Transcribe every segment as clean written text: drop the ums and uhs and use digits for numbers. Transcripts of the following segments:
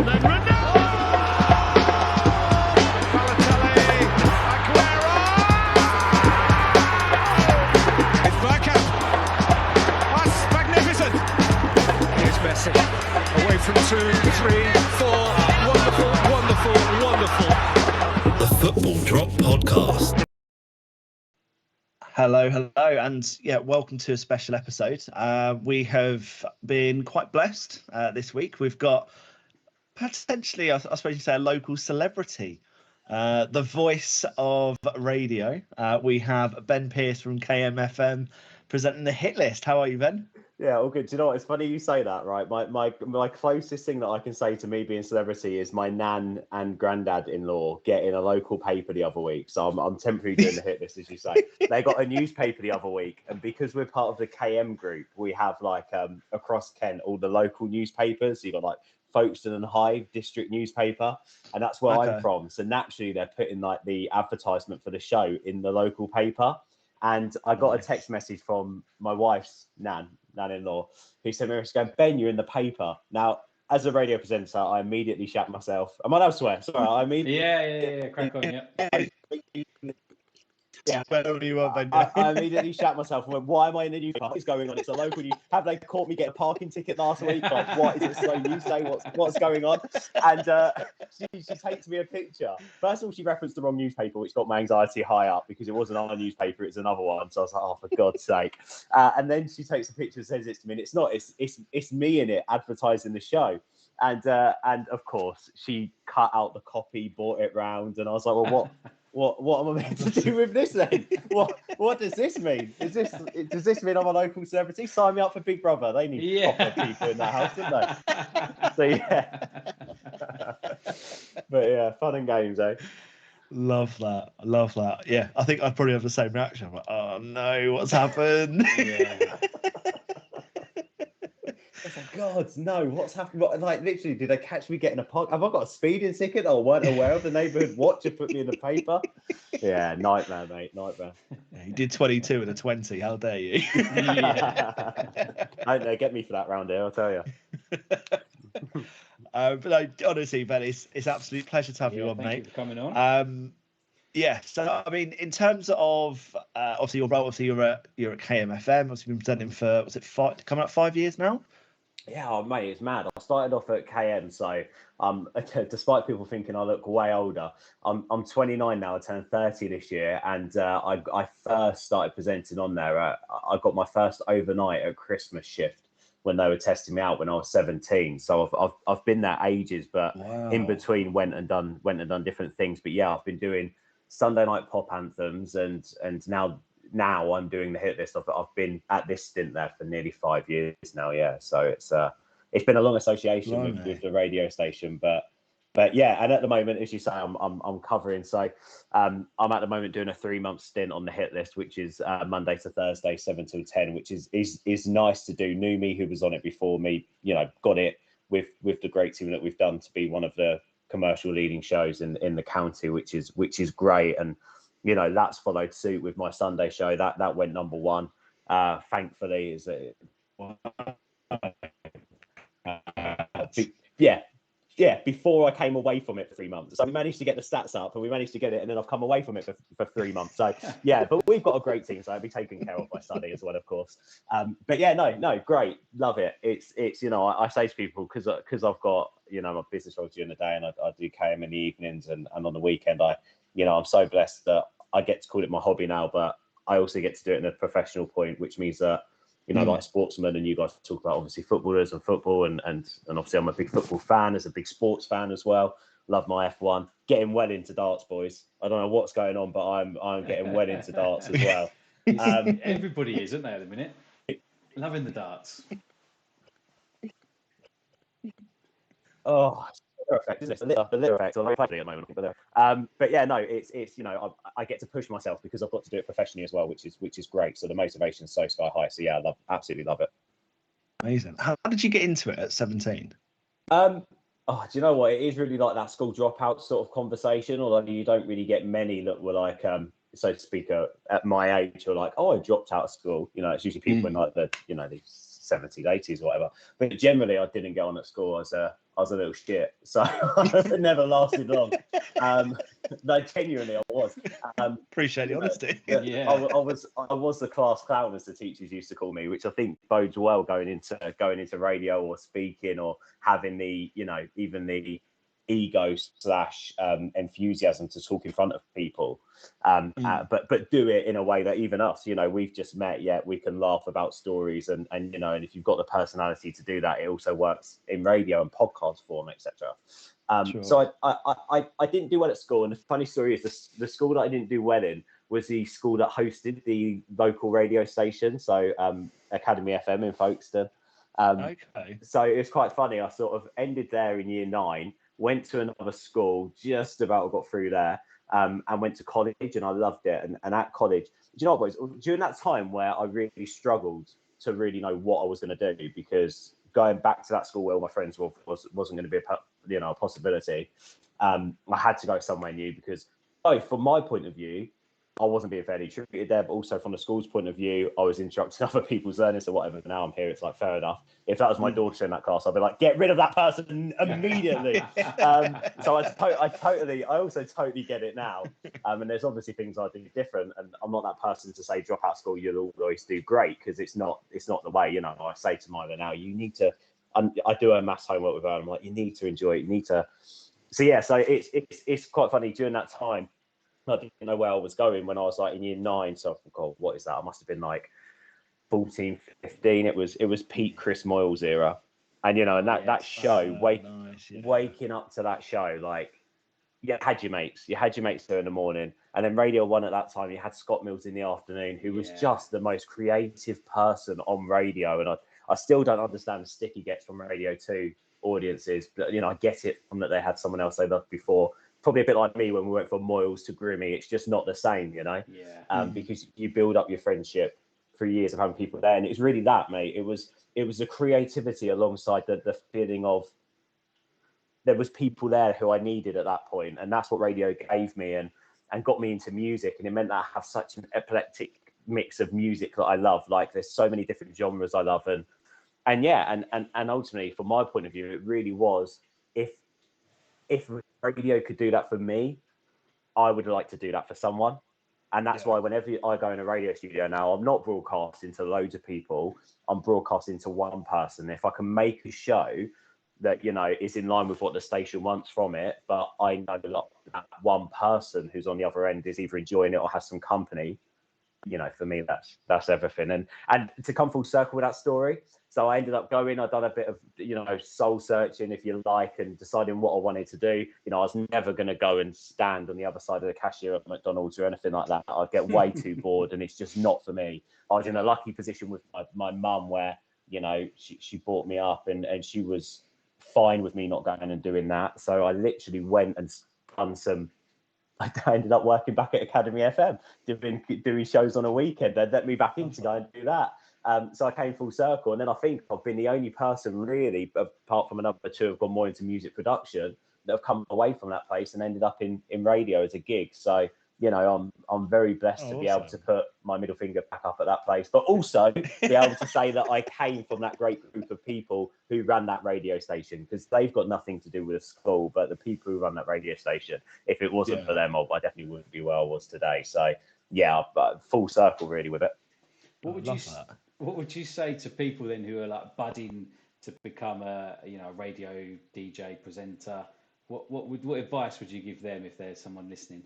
then Ronaldo! Balotelli, Aguero! It's Bergkamp. That's magnificent. Here's Messi. Away from 2, 3, 4. Wonderful, wonderful, wonderful. The Football Drop Podcast. Hello, and welcome to a special episode. We have been quite blessed this week. We've got potentially, I suppose you say, a local celebrity, the voice of radio. We have Ben Pearce from KMFM presenting the Hitlist. How are you, Ben? Yeah, all good. Do you know what? It's funny you say that, right? My closest thing that I can say to me being a celebrity is my nan and granddad-in-law getting a local paper the other week. So I'm temporarily doing the hit list, as you say. They got a newspaper the other week, and because we're part of the KM group, we have across Kent all the local newspapers. So you got like Folkestone and Hyde district newspaper, and that's where I'm from. So naturally, they're putting like the advertisement for the show in the local paper. And I got a text message from my wife's nan-in-law, who sent me a message going, "Ben, you're in the paper." Now, as a radio presenter, I immediately shat myself. Am I allowed to swear? Sorry, I immediately... Yeah. Crack on, Yeah, I immediately shat myself and went, "Why am I in the newspaper? What's going on? It's a local news. Have they caught me get a parking ticket last week? Like, what is it slow news day? What's going on?" And she takes me a picture. First of all, she referenced the wrong newspaper, which got my anxiety high up because it wasn't our newspaper, it's another one. So I was like, "Oh, for God's sake!" And then she takes a picture and sends it to me. And it's not. It's me in it advertising the show. And of course, she cut out the copy, brought it round, and I was like, "Well, what?" What am I meant to do with this then? What does this mean? Does this mean I'm a local celebrity? Sign me up for Big Brovaz. They need proper people in that house, don't they? So yeah. But yeah, fun and games, eh? Love that. Yeah, I think I'd probably have the same reaction. I'm like, oh no, what's happened? Yeah. I was like, God, no, what's happened? Like, literally, did they catch me getting a park? Have I got a speeding ticket or weren't aware of the neighbourhood watch to put me in the paper? Yeah, nightmare, mate, nightmare. Yeah, you did 22 and a 20. How dare you? Don't they get me for that round here, I'll tell you. But no, honestly, Ben, it's an absolute pleasure to have you on, thank mate. you for coming on. So I mean, in terms of obviously your role, you're at KMFM. Obviously, been presenting for coming up 5 years now? Yeah, oh, mate, it's mad. I started off at KM, so despite people thinking I look way older, I'm 29 now. I turned 30 this year, and I first started presenting on there. I got my first overnight at Christmas shift when they were testing me out when I was 17. So I've been there ages, but in between went and done different things. But yeah, I've been doing Sunday night pop anthems, and now I'm doing the hit list. I've been at this stint there for nearly 5 years now. Yeah, so it's been a long association with the radio station, but yeah. And at the moment, as you say, I'm covering. So I'm at the moment doing a 3-month stint on the hit list, which is Monday to Thursday, 7 till 10, which is nice to do. Knew me who was on it before me, got it with the great team that we've done to be one of the commercial leading shows in the county, which is great. And that's followed suit with my Sunday show that went number one. Thankfully, is it? Before I came away from it for 3 months, so we managed to get the stats up, and we managed to get it, and then I've come away from it for 3 months. So yeah, but we've got a great team, so I'll be taken care of by Sunday as well, of course. But yeah, no, great, love it. It's I say to people because I've got my business roles during the day, and I do KM in the evenings, and on the weekend I'm so blessed that I get to call it my hobby now, but I also get to do it in a professional point, which means that, like sportsmen, and you guys talk about obviously footballers and football, and obviously I'm a big football fan, as a big sports fan as well. Love my F1. Getting well into darts, boys. I don't know what's going on, but I'm getting well into darts as well. Everybody is, isn't they, at the minute? Loving the darts. Oh, effect, isn't it? The little effect. I'm playing at the moment, but yeah, no, it's I get to push myself because I've got to do it professionally as well, which is great. So the motivation's so sky high. So yeah, absolutely love it. Amazing. How did you get into it at 17? Do you know what? It is really like that school dropout sort of conversation, although you don't really get many that were like, so to speak, at my age, who are like, "Oh, I dropped out of school." It's usually people in like the 70s, 80s, or whatever. But generally, I didn't get on at school. I was a little shit, so it never lasted long. No, genuinely, I was. Appreciate the honesty. Yeah. I was the class clown, as the teachers used to call me, which I think bodes well going into radio or speaking or having the, even the ego / enthusiasm to talk in front of people, but do it in a way that even us, we've just met, yet we can laugh about stories, and if you've got the personality to do that, it also works in radio and podcast form, etc. Sure. So I didn't do well at school, and the funny story is the school that I didn't do well in was the school that hosted the local radio station, so Academy FM in Folkestone. Okay. So it was quite funny. I sort of ended there in year 9, went to another school, just about got through there, and went to college, and I loved it. And at college, do you know what, boys? During that time where I really struggled to really know what I was going to do, because going back to that school where all my friends wasn't going to be a possibility, I had to go somewhere new, because both from my point of view, I wasn't being fairly treated there, but also from the school's point of view, I was interrupting other people's learning, so whatever. Now I'm here, it's like, fair enough. If that was my daughter in that class, I'd be like, get rid of that person immediately. So I also totally get it now. And there's obviously things I do different, and I'm not that person to say drop out of school, you'll always do great, because it's not the way. I say to Myla now, you need to. I do her maths homework with her, and I'm like, you need to enjoy it. You need to. So yeah, so it's quite funny during that time. I didn't know where I was going when I was like in year 9. So I thought, what is that? I must have been like 14, 15. It was peak Chris Moyles era. And, and that show, waking up to that show, like, you had your mates there in the morning. And then Radio 1 at that time, you had Scott Mills in the afternoon, who was just the most creative person on radio. And I still don't understand the stick he gets from Radio 2 audiences. But, I get it from that they had someone else they loved before. Probably a bit like me when we went from Moyles to Grimmy. It's just not the same, because you build up your friendship for years of having people there. And it was really that, mate. It was the creativity alongside the feeling of there was people there who I needed at that point. And that's what radio gave me and got me into music. And it meant that I have such an eclectic mix of music that I love. Like, there's so many different genres I love. And ultimately, from my point of view, it really was, if radio could do that for me, I would like to do that for someone. And that's why whenever I go in a radio studio now, I'm not broadcasting to loads of people. I'm broadcasting to one person. If I can make a show that, is in line with what the station wants from it, but I know that one person who's on the other end is either enjoying it or has some company, for me, that's everything. And to come full circle with that story, so I ended up I'd done a bit of, soul searching, if you like, and deciding what I wanted to do. I was never going to go and stand on the other side of the cashier at McDonald's or anything like that. I'd get way too bored, and it's just not for me. I was in a lucky position with my mum where, she brought me up and she was fine with me not going and doing that. So I literally went and done I ended up working back at Academy FM, doing shows on a weekend. They'd let me back in to go and do that. So I came full circle. And then I think I've been the only person really, apart from another 2 who've gone more into music production, that have come away from that place and ended up in radio as a gig. So, I'm very blessed to be able to put my middle finger back up at that place, but also be able to say that I came from that great group of people who ran that radio station, because they've got nothing to do with the school, but the people who run that radio station, if it wasn't for them, I definitely wouldn't be where I was today. So yeah, full circle really with it. What would you say to people then who are like budding to become a radio DJ presenter? What advice would you give them if there's someone listening?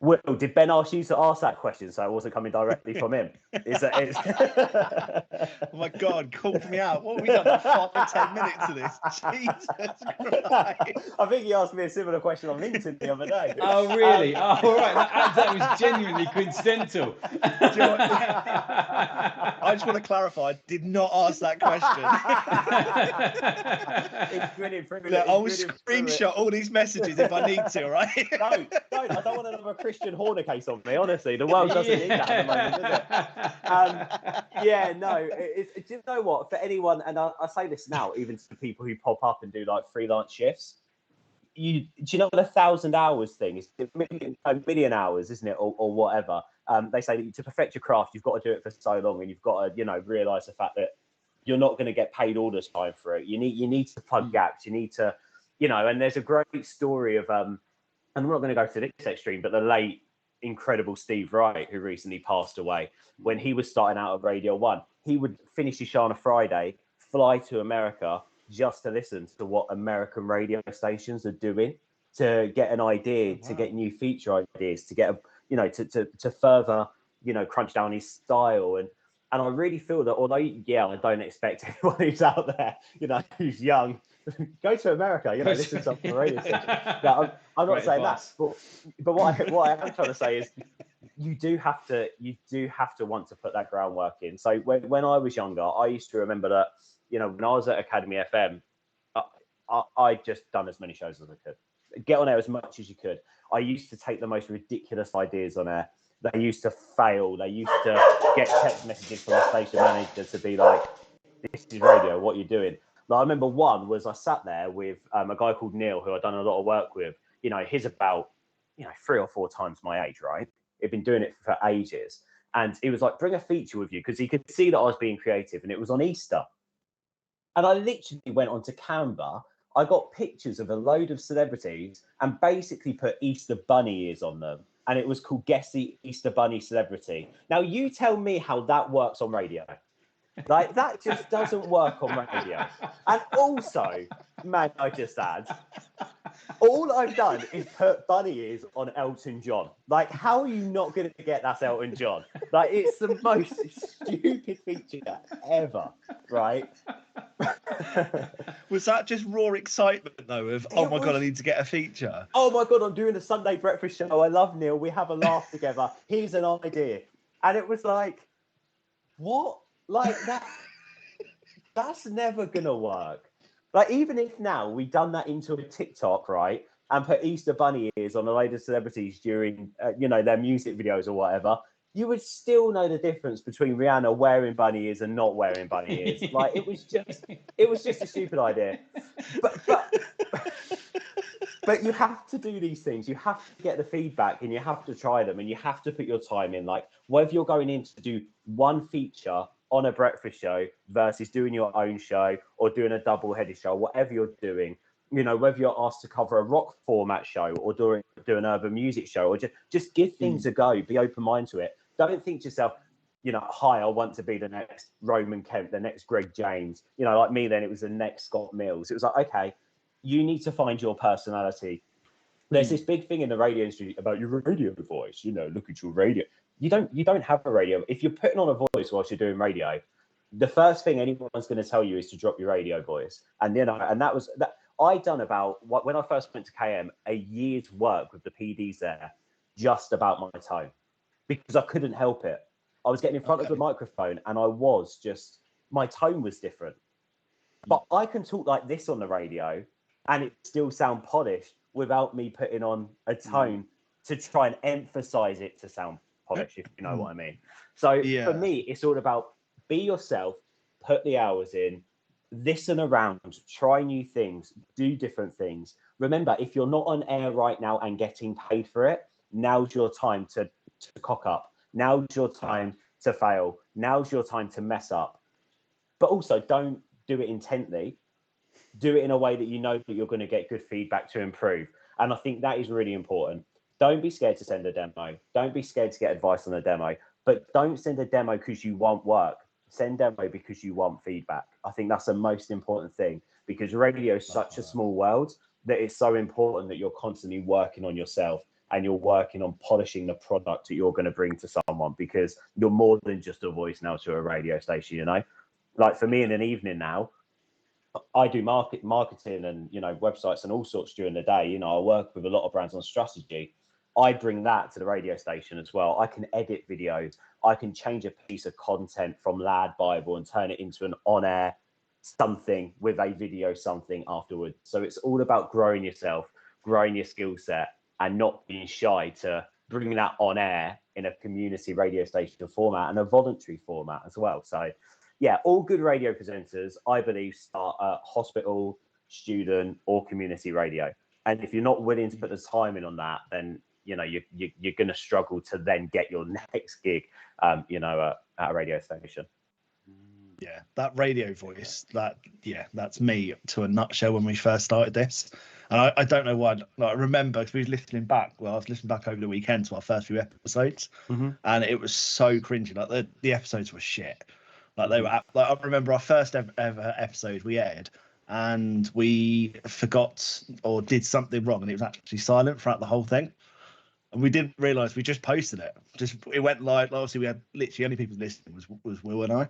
Will, did Ben ask you to ask that question, so it wasn't coming directly from him? Oh my God, called me out. What have we done? Like 5-10 minutes of this? Jesus Christ. I think he asked me a similar question on LinkedIn the other day. Oh, really? Oh, right. That was genuinely coincidental. I just want to clarify, I did not ask that question. Look, I'll screenshot all these messages if I need to, all right? Don't. I don't want another Christian Horner case on me, honestly. The world doesn't need that at the moment, does it? Do you know what? For anyone, and I say this now, even to people who pop up and do like freelance shifts, do you know what 1,000 hours thing is? A million hours, isn't it, or whatever? They say that to perfect your craft, you've got to do it for so long, and you've got to, realise the fact that you're not going to get paid all this time for it. You need to plug gaps. You need to, and there's a great story of, and I'm not going to go to this extreme, but the late, incredible Steve Wright, who recently passed away, when he was starting out at Radio 1, he would finish his show on a Friday, fly to America just to listen to what American radio stations are doing, to get an idea, to get new feature ideas, to get to further, crunch down his style. And I really feel that although, I don't expect anyone who's out there, who's young, go to America, listen to some radio station. No, I'm not saying that, but what I am trying to say is you do have to want to put that groundwork in. So when I was younger, I used to remember that, when I was at Academy FM, I just done as many shows as I could. Get on air as much as you could. I used to take the most ridiculous ideas on air. They used to fail. They used to get text messages from the station manager to be like, "This is radio. What are you doing?" Like, I remember one was I sat there with a guy called Neil, who I'd done a lot of work with. He's about 3 or 4 times my age, right? He'd been doing it for ages, and he was like, "Bring a feature with you," because he could see that I was being creative, and it was on Easter. And I literally went onto Canva. I got pictures of a load of celebrities and basically put Easter bunny ears on them. And it was called Guess the Easter Bunny Celebrity. Now, you tell me how that works on radio. Like, that just doesn't work on radio. And also, man, I just add, all I've done is put bunny ears on Elton John. Like, how are you not going to get that's Elton John? Like, it's the most stupid feature ever, right? Was that just raw excitement, though, of, oh my God, I need to get a feature? Oh my God, I'm doing a Sunday breakfast show. I love Neil. We have a laugh together. Here's an idea. And it was like, what? Like, that's never going to work. Like, even if now we done that into a TikTok, right, and put Easter bunny ears on a load of celebrities during, their music videos or whatever, you would still know the difference between Rihanna wearing bunny ears and not wearing bunny ears. Like, it was just a stupid idea. But you have to do these things. You have to get the feedback, and you have to try them, and you have to put your time in. Like, whether you're going in to do one feature on a breakfast show versus doing your own show or doing a double-headed show, whatever you're doing, whether you're asked to cover a rock format show or do an urban music show, or just give things a go, be open-minded to it. Don't think to yourself, hi, I want to be the next Roman Kemp, the next Greg James. Like me then, it was the next Scott Mills. It was like, okay, you need to find your personality. There's this big thing in the radio industry about your radio voice, look at your radio. You don't have a radio. If you're putting on a voice whilst you're doing radio, the first thing anyone's going to tell you is to drop your radio voice. And and that was that. I done when I first went to KM, a year's work with the PDs there, just about my tone, because I couldn't help it. I was getting in front of the microphone, and my tone was different. But I can talk like this on the radio, and it still sound polished without me putting on a tone to try and emphasize it to sound polished, if you know what I mean. So for me, it's all about be yourself, put the hours in, listen around, try new things, do different things. Remember, if you're not on air right now and getting paid for it, now's your time to cock up. Now's your time to fail. Now's your time to mess up. But also, don't do it intently. Do it in a way that you know that you're going to get good feedback to improve. And I think that is really important. Don't be scared to send a demo. Don't be scared to get advice on a demo. But don't send a demo because you want work. Send demo because you want feedback. I think that's the most important thing, because radio is such a small world that it's so important that you're constantly working on yourself and you're working on polishing the product that you're going to bring to someone, because you're more than just a voice now to a radio station, Like for me in an evening now, I do marketing and, websites and all sorts during the day. I work with a lot of brands on strategy. I bring that to the radio station as well. I can edit videos. I can change a piece of content from Lad Bible and turn it into an on-air something with a video something afterwards. So it's all about growing yourself, growing your skill set, and not being shy to bring that on air in a community radio station format and a voluntary format as well. So yeah, all good radio presenters, I believe, start at hospital, student, or community radio. And if you're not willing to put the time in on that, then you're going to struggle to then get your next gig, at a radio station. Yeah, that radio voice, that's me to a nutshell when we first started this. And I don't know why. Like, I remember because we was listening back. Well, I was listening back over the weekend to our first few episodes, and it was so cringy. Like the episodes were shit. Like they were. Like I remember our first ever episode we aired, and we forgot or did something wrong, and it was actually silent throughout the whole thing. And we didn't realise we just posted it. It went live. Obviously, we had literally only people listening was Will and I.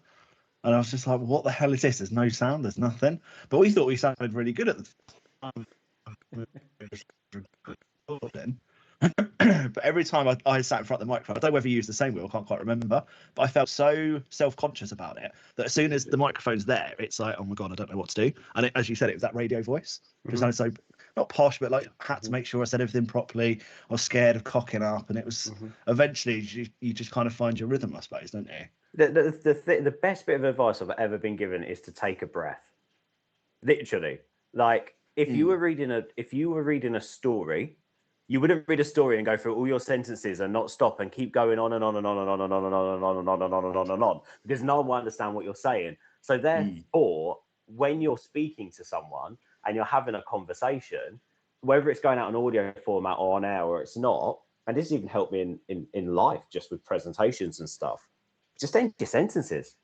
And I was just like, what the hell is this? There's no sound, there's nothing. But we thought we sounded really good at the time. But every time I sat in front of the microphone, I don't know whether you used the same wheel, I can't quite remember. But I felt so self-conscious about it that as soon as the microphone's there, it's like, oh my God, I don't know what to do. And as you said, it was that radio voice. Because I was so, not posh, but like had to make sure I said everything properly. I was scared of cocking up. And it was eventually you just kind of find your rhythm, I suppose, don't you? The best bit of advice I've ever been given is to take a breath. Literally, like if you were reading a story, you wouldn't read a story and go through all your sentences and not stop and keep going on and on and on and on and on and on and on and on and on and on and on because no one will understand what you're saying. So therefore, when you're speaking to someone and you're having a conversation, whether it's going out in audio format or on air or it's not, and this even helped me in life just with presentations and stuff. Just end your sentences.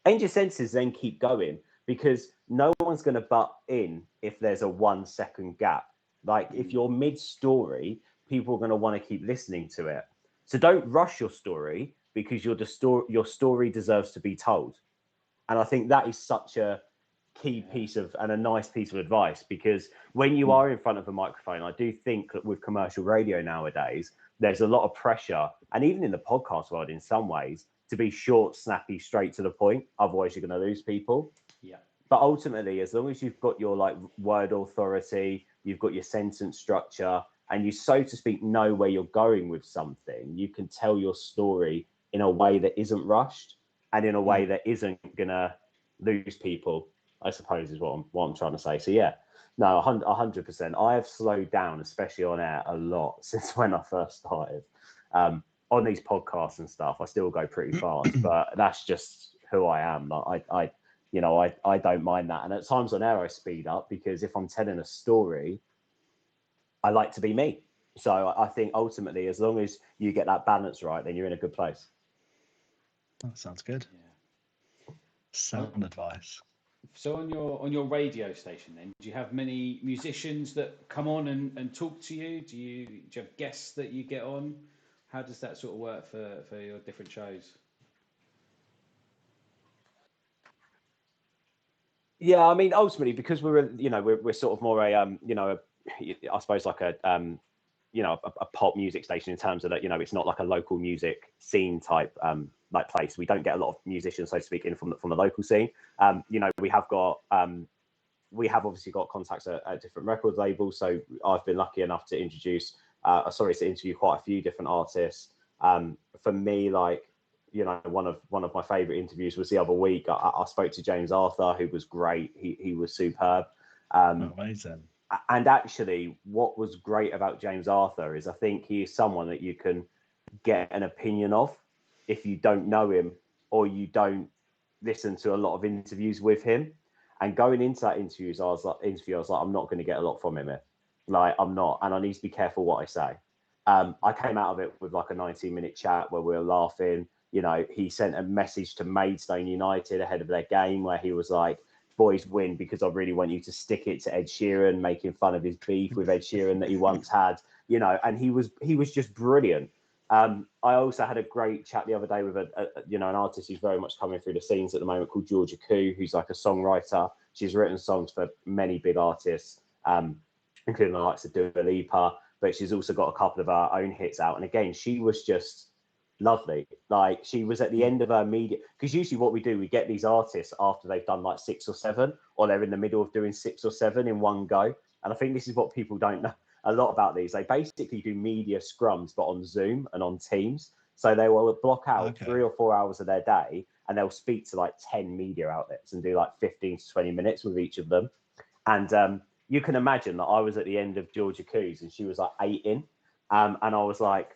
End your sentences, then keep going because no one's going to butt in if there's a 1 second gap. Like if you're mid-story, people are going to want to keep listening to it. So don't rush your story because your story deserves to be told. And I think that is such a key piece of and a nice piece of advice because when you are in front of a microphone, I do think that with commercial radio nowadays, there's a lot of pressure, and even in the podcast world in some ways, to be short, snappy, straight to the point. Otherwise, you're going to lose people. Yeah. But ultimately, as long as you've got your like word authority, you've got your sentence structure, and you, so to speak, know where you're going with something, you can tell your story in a way that isn't rushed and in a way that isn't going to lose people, I suppose is what I'm trying to say. So, yeah, no, 100%. I have slowed down, especially on air, a lot since when I first started. On these podcasts and stuff, I still go pretty fast, but that's just who I am. Like I don't mind that. And at times on air, I speed up because if I'm telling a story, I like to be me. So I think ultimately, as long as you get that balance right, then you're in a good place. That sounds good. Yeah. Sound advice. So on your radio station, then, do you have many musicians that come on and talk to you? Do you have guests that you get on? How does that sort of work for your different shows? Yeah, I mean, ultimately, because we're sort of more I suppose like a pop music station in terms of that, it's not like a local music scene type like place. We don't get a lot of musicians, so to speak, in from the local scene. We have obviously got contacts at different record labels. So I've been lucky enough to interview quite a few different artists. For me, like, one of my favorite interviews was the other week. I spoke to James Arthur, who was great. He was superb. Amazing. And actually, what was great about James Arthur is I think he is someone that you can get an opinion of if you don't know him or you don't listen to a lot of interviews with him. And going into that interview, I was like, I'm not going to get a lot from him here. Like, I'm not, and I need to be careful what I say. I came out of it with like a 19-minute chat where we were laughing. He sent a message to Maidstone United ahead of their game where he was like, boys, win because I really want you to stick it to Ed Sheeran, making fun of his beef with Ed Sheeran that he once had, and he was just brilliant. I also had a great chat the other day with an artist who's very much coming through the scenes at the moment called Georgia Koo, who's like a songwriter. She's written songs for many big artists, including the likes of Dua Lipa, but she's also got a couple of her own hits out. And again, she was just lovely. Like, she was at the end of her media, because usually what we do, we get these artists after they've done like 6 or 7, or they're in the middle of doing 6 or 7 in one go. And I think this is what people don't know a lot about these. They basically do media scrums, but on Zoom and on Teams. So they will block out 3 or 4 hours of their day and they'll speak to like 10 media outlets and do like 15 to 20 minutes with each of them. And you can imagine that I was at the end of Georgia Koo's and she was like 8 in. And I was like,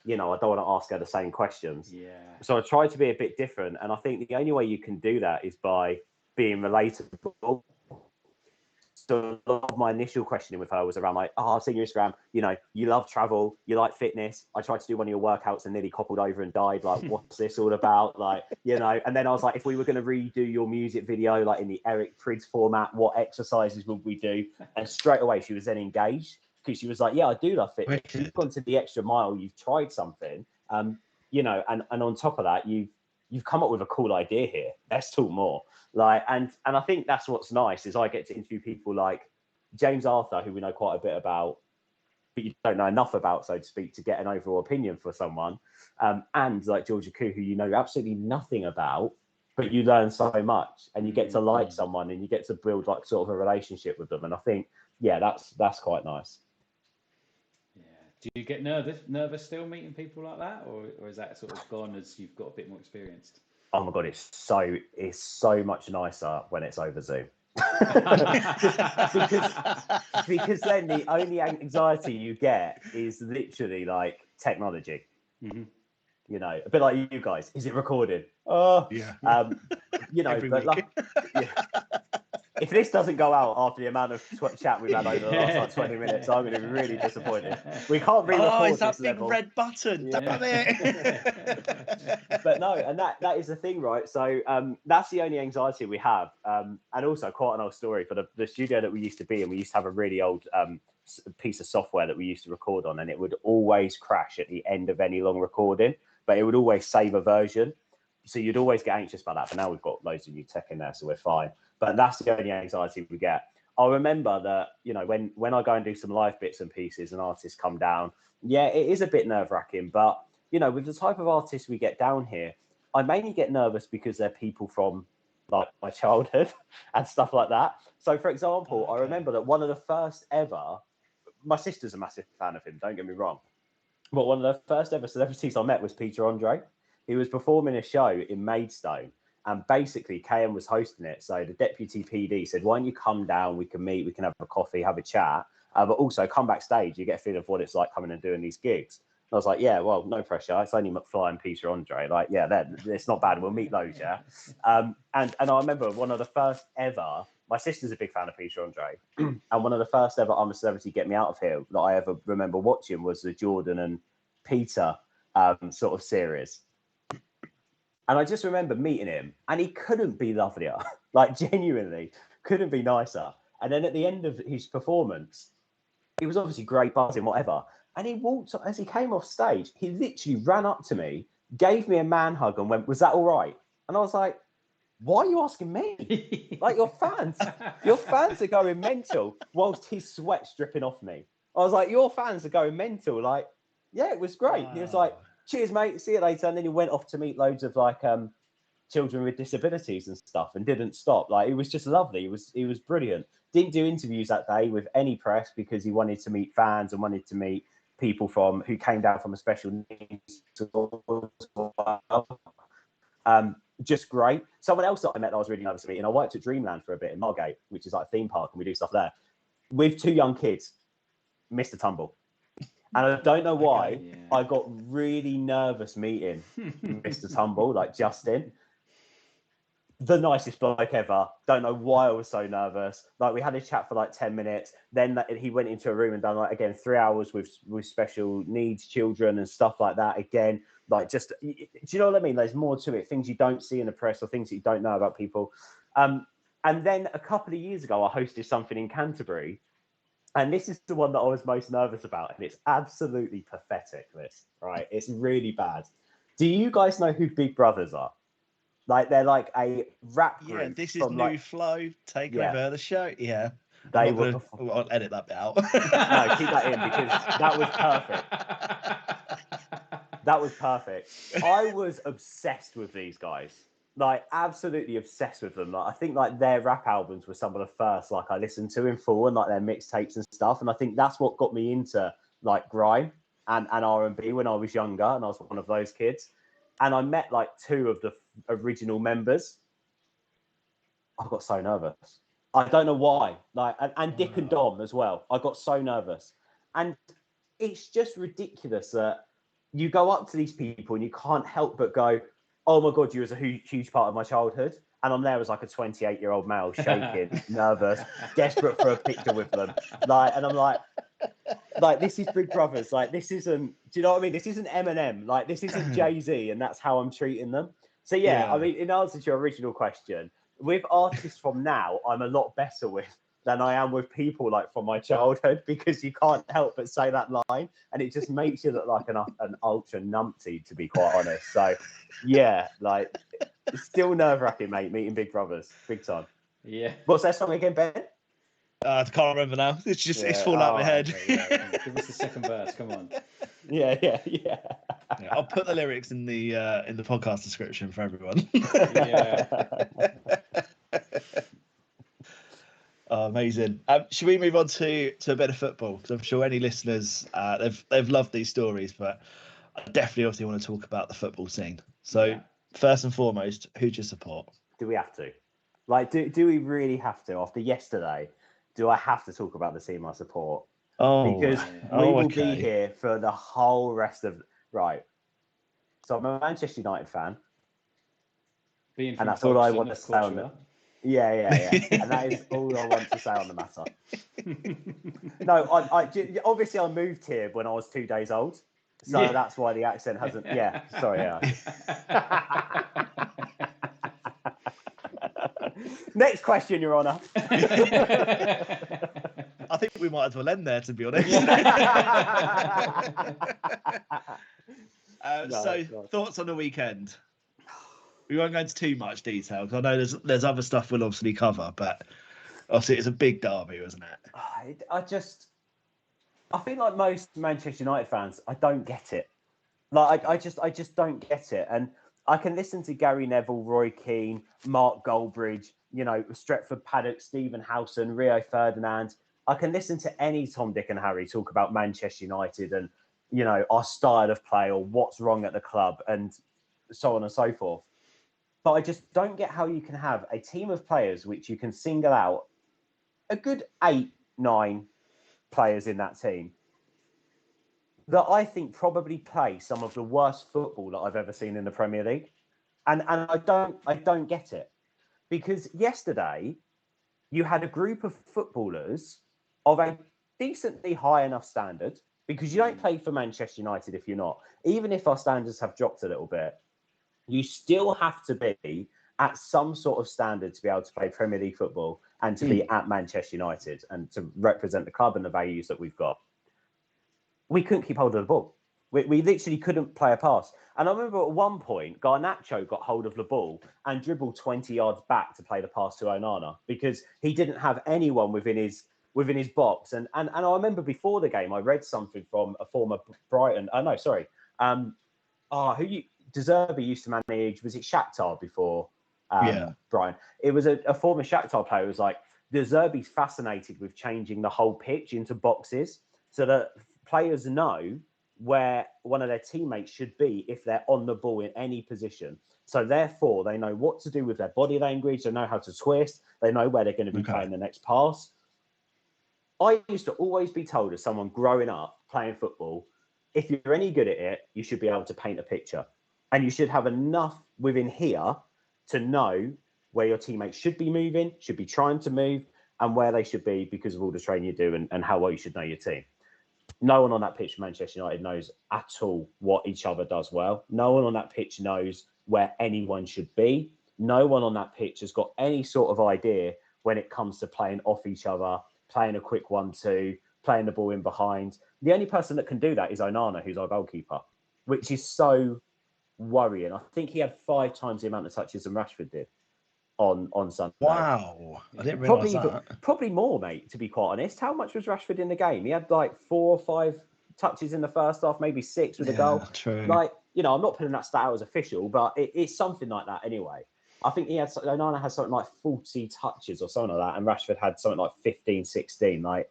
you know, I don't want to ask her the same questions. Yeah. So I try to be a bit different. And I think the only way you can do that is by being relatable. So a lot of my initial questioning with her was around like, oh, I've seen your Instagram, you know, you love travel, you like fitness. I tried to do one of your workouts and nearly coppled over and died. Like, what's this all about? Like, you know, and then I was like, if we were going to redo your music video, like in the Eric Prydz format, what exercises would we do? And straight away she was then engaged, because she was like, yeah, I do love fitness. You've gone to the extra mile, you've tried something, you know, and on top of that, you've come up with a cool idea here. Let's talk more. Like, and I think that's what's nice, is I get to interview people like James Arthur, who we know quite a bit about, but you don't know enough about, so to speak, to get an overall opinion for someone. And like Georgia Koo, who you know absolutely nothing about, but you learn so much, and you get to like someone, and you get to build like sort of a relationship with them. And I think, yeah, that's quite nice. Yeah. Do you get nervous still meeting people like that, or is that sort of gone as you've got a bit more experienced? Oh my God, it's so much nicer when it's over Zoom. because then the only anxiety you get is literally like technology. Mm-hmm. You know, a bit like you guys. Is it recorded? Oh, yeah. You know, but like, yeah. If this doesn't go out after the amount of chat we've had over the last like 20 minutes, I'm going to be really disappointed. We can't re-record Oh, it's that big level. red button. Yeah. Damn it. But no, and that is the thing, right? So that's the only anxiety we have. And also quite an old story for the studio that we used to be in. We used to have a really old piece of software that we used to record on, and it would always crash at the end of any long recording, but it would always save a version. So you'd always get anxious about that. But now we've got loads of new tech in there, so we're fine. But that's the only anxiety we get. I remember that, you know, when I go and do some live bits and pieces and artists come down, yeah, it is a bit nerve-wracking. But, you know, with the type of artists we get down here, I mainly get nervous because they're people from like my childhood and stuff like that. So, for example, I remember that one of the first ever, my sister's a massive fan of him, don't get me wrong, but one of the first ever celebrities I met was Peter Andre. He was performing a show in Maidstone, and basically KM was hosting it. So the deputy PD said, why don't you come down, we can meet, we can have a coffee, have a chat, but also come backstage, you get a feel of what it's like coming and doing these gigs. And I was like, yeah, well, no pressure, it's only McFly and Peter Andre, like, yeah, it's not bad, we'll meet those, yeah. And I remember one of the first ever, my sister's a big fan of Peter Andre, and one of the first ever I'm a Celebrity Get Me Out of Here that I ever remember watching was the Jordan and Peter sort of series. And I just remember meeting him, and he couldn't be lovelier, like genuinely couldn't be nicer. And then at the end of his performance, he was obviously great buzzing, whatever. And he walked, as he came off stage, he literally ran up to me, gave me a man hug and went, was that all right? And I was like, why are you asking me? Like, your fans are going mental whilst his sweat's dripping off me. I was like, your fans are going mental. Like, yeah, it was great. Wow. He was like, cheers, mate, see you later. And then he went off to meet loads of like children with disabilities and stuff, and didn't stop. Like, it was just lovely. He was brilliant. Didn't do interviews that day with any press because he wanted to meet fans and wanted to meet people who came down from a special needs. Just great. Someone else that I met that I was really nervous to meet, and I worked at Dreamland for a bit in Margate, which is like a theme park, and we do stuff there. With 2 young kids, Mr. Tumble. And I don't know why, I got really nervous meeting Mr. Tumble, like Justin. The nicest bloke ever. Don't know why I was so nervous. Like, we had a chat for like 10 minutes. Then he went into a room and done like, again, 3 hours with special needs children and stuff like that. Again, like, just, do you know what I mean? There's more to it. Things you don't see in the press, or things that you don't know about people. And then a couple of years ago, I hosted something in Canterbury. And this is the one that I was most nervous about. And it's absolutely pathetic, this, right? It's really bad. Do you guys know who Big Brovaz are? Like, they're like a rap group. Yeah, this is New Flow, take over the show. Yeah. They were. I'll edit that bit out. No, keep that in, because that was perfect. That was perfect. I was obsessed with these guys. Like, absolutely obsessed with them. Like, I think like their rap albums were some of the first like I listened to in full, and like their mixtapes and stuff. And I think that's what got me into like grime and R&B when I was younger, and I was one of those kids. And I met like 2 of the original members. I got so nervous. I don't know why. Like, and Dick and Dom as well. I got so nervous. And it's just ridiculous that you go up to these people and you can't help but go, oh my God, you was a huge part of my childhood. And I'm there as like a 28-year-old male, shaking, nervous, desperate for a picture with them. And I'm like, this is Big Brovaz. This isn't, do you know what I mean? This isn't Eminem. This isn't Jay-Z, and that's how I'm treating them. So yeah, I mean, in answer to your original question, with artists from now, I'm a lot better with than I am with people from my childhood, because you can't help but say that line, and it just makes you look like an ultra numpty, to be quite honest. So yeah, it's still nerve-wracking, mate, meeting Big Brovaz, big time. Yeah. What's that song again, Ben? I can't remember now. It's fallen out of my head. Okay, yeah. Give us the second verse. Come on. Yeah. I'll put the lyrics in the podcast description for everyone. Yeah. Oh, amazing. Should we move on to a bit of football? Because I'm sure any listeners, they've loved these stories, but I definitely obviously want to talk about the football scene. So first and foremost, who do you support? Do we have to? Do we really have to? After yesterday, do I have to talk about the team I support? Oh, because we will be here for the whole rest of right. So I'm a Manchester United fan, and that's all I want to say on the. Yeah. And that is all I want to say on the matter. No, I obviously I moved here when I was 2 days old, so that's why the accent hasn't. Yeah, sorry. Yeah. Next question, Your Honour. I think we might as well end there, to be honest. Thoughts on the weekend? We won't go into too much detail, because I know there's other stuff we'll obviously cover, but obviously it's a big derby, wasn't it? I feel like most Manchester United fans, I don't get it. I just don't get it. And I can listen to Gary Neville, Roy Keane, Mark Goldbridge, Stretford Paddock, Stephen Howson, Rio Ferdinand. I can listen to any Tom, Dick and Harry talk about Manchester United and, our style of play or what's wrong at the club and so on and so forth. But I just don't get how you can have a team of players which you can single out a good 8-9 players in that team that I think probably play some of the worst football that I've ever seen in the Premier League. And I don't get it. Because yesterday you had a group of footballers of a decently high enough standard, because you don't play for Manchester United if you're not. Even if our standards have dropped a little bit, you still have to be at some sort of standard to be able to play Premier League football and to be at Manchester United and to represent the club and the values that we've got. We couldn't keep hold of the ball. We literally couldn't play a pass. And I remember at one point, Garnacho got hold of the ball and dribbled 20 yards back to play the pass to Onana, because he didn't have anyone within his box. And I remember before the game, I read something from a former Brighton. De Zerbi used to manage, was it Shakhtar before Brighton? It was a former Shakhtar player who was like, De Zerbi's fascinated with changing the whole pitch into boxes so that players know where one of their teammates should be if they're on the ball in any position. So therefore, they know what to do with their body language. They know how to twist. They know where they're going to be playing the next pass. I used to always be told as someone growing up playing football, if you're any good at it, you should be able to paint a picture. And you should have enough within here to know where your teammates should be moving, should be trying to move, and where they should be because of all the training you do and how well you should know your team. No one on that pitch for Manchester United knows at all what each other does well. No one on that pitch knows where anyone should be. No one on that pitch has got any sort of idea when it comes to playing off each other, playing a quick 1-2, playing the ball in behind. The only person that can do that is Onana, who's our goalkeeper, which is so worrying. I think he had 5 times the amount of touches than Rashford did on Sunday. Wow, I didn't realise that. Probably more, mate, to be quite honest. How much was Rashford in the game? He had 4 or 5 touches in the first half, maybe 6 with a goal. True. I'm not putting that stat out as official, but it's something like that anyway. I think Onana had something like 40 touches or something like that, and Rashford had something like 15, 16. I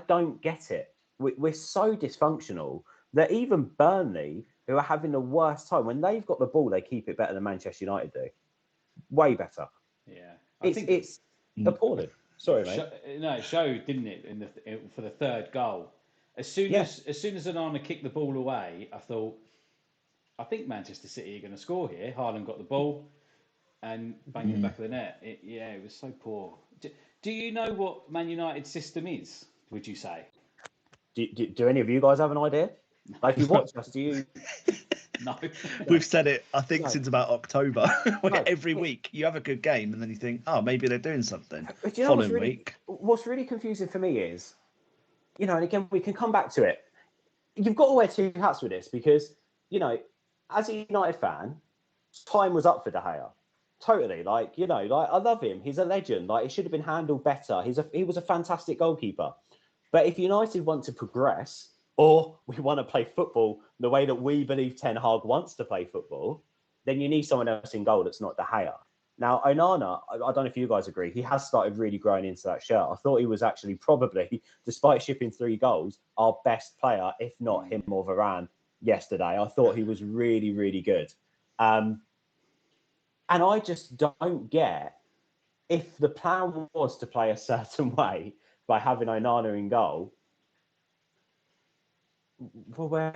don't get it. We're so dysfunctional that even Burnley, who are having the worst time, when they've got the ball, they keep it better than Manchester United do. Way better. Yeah, it's appalling. Sorry, mate. No, it showed, didn't it, for the third goal. As soon as Onana kicked the ball away, I thought, I think Manchester City are going to score here. Haaland got the ball and banged the back of the net. It was so poor. Do you know what Man United's system is, would you say? Do any of you guys have an idea? Like, if you watch us, do you? No. We've said it, I think, since about October. Every week you have a good game and then you think, oh, maybe they're doing something. But you know Following week. What's really confusing for me is, and again, we can come back to it. You've got to wear two hats with this because, as a United fan, time was up for De Gea. Totally. I love him. He's a legend. Like, it should have been handled better. He was a fantastic goalkeeper. But if United want to progress, or we want to play football the way that we believe Ten Hag wants to play football, then you need someone else in goal that's not De Gea. Now, Onana, I don't know if you guys agree, he has started really growing into that shirt. I thought he was actually probably, despite shipping 3 goals, our best player, if not him or Varane, yesterday. I thought he was really, really good. And I just don't get, if the plan was to play a certain way by having Onana in goal, I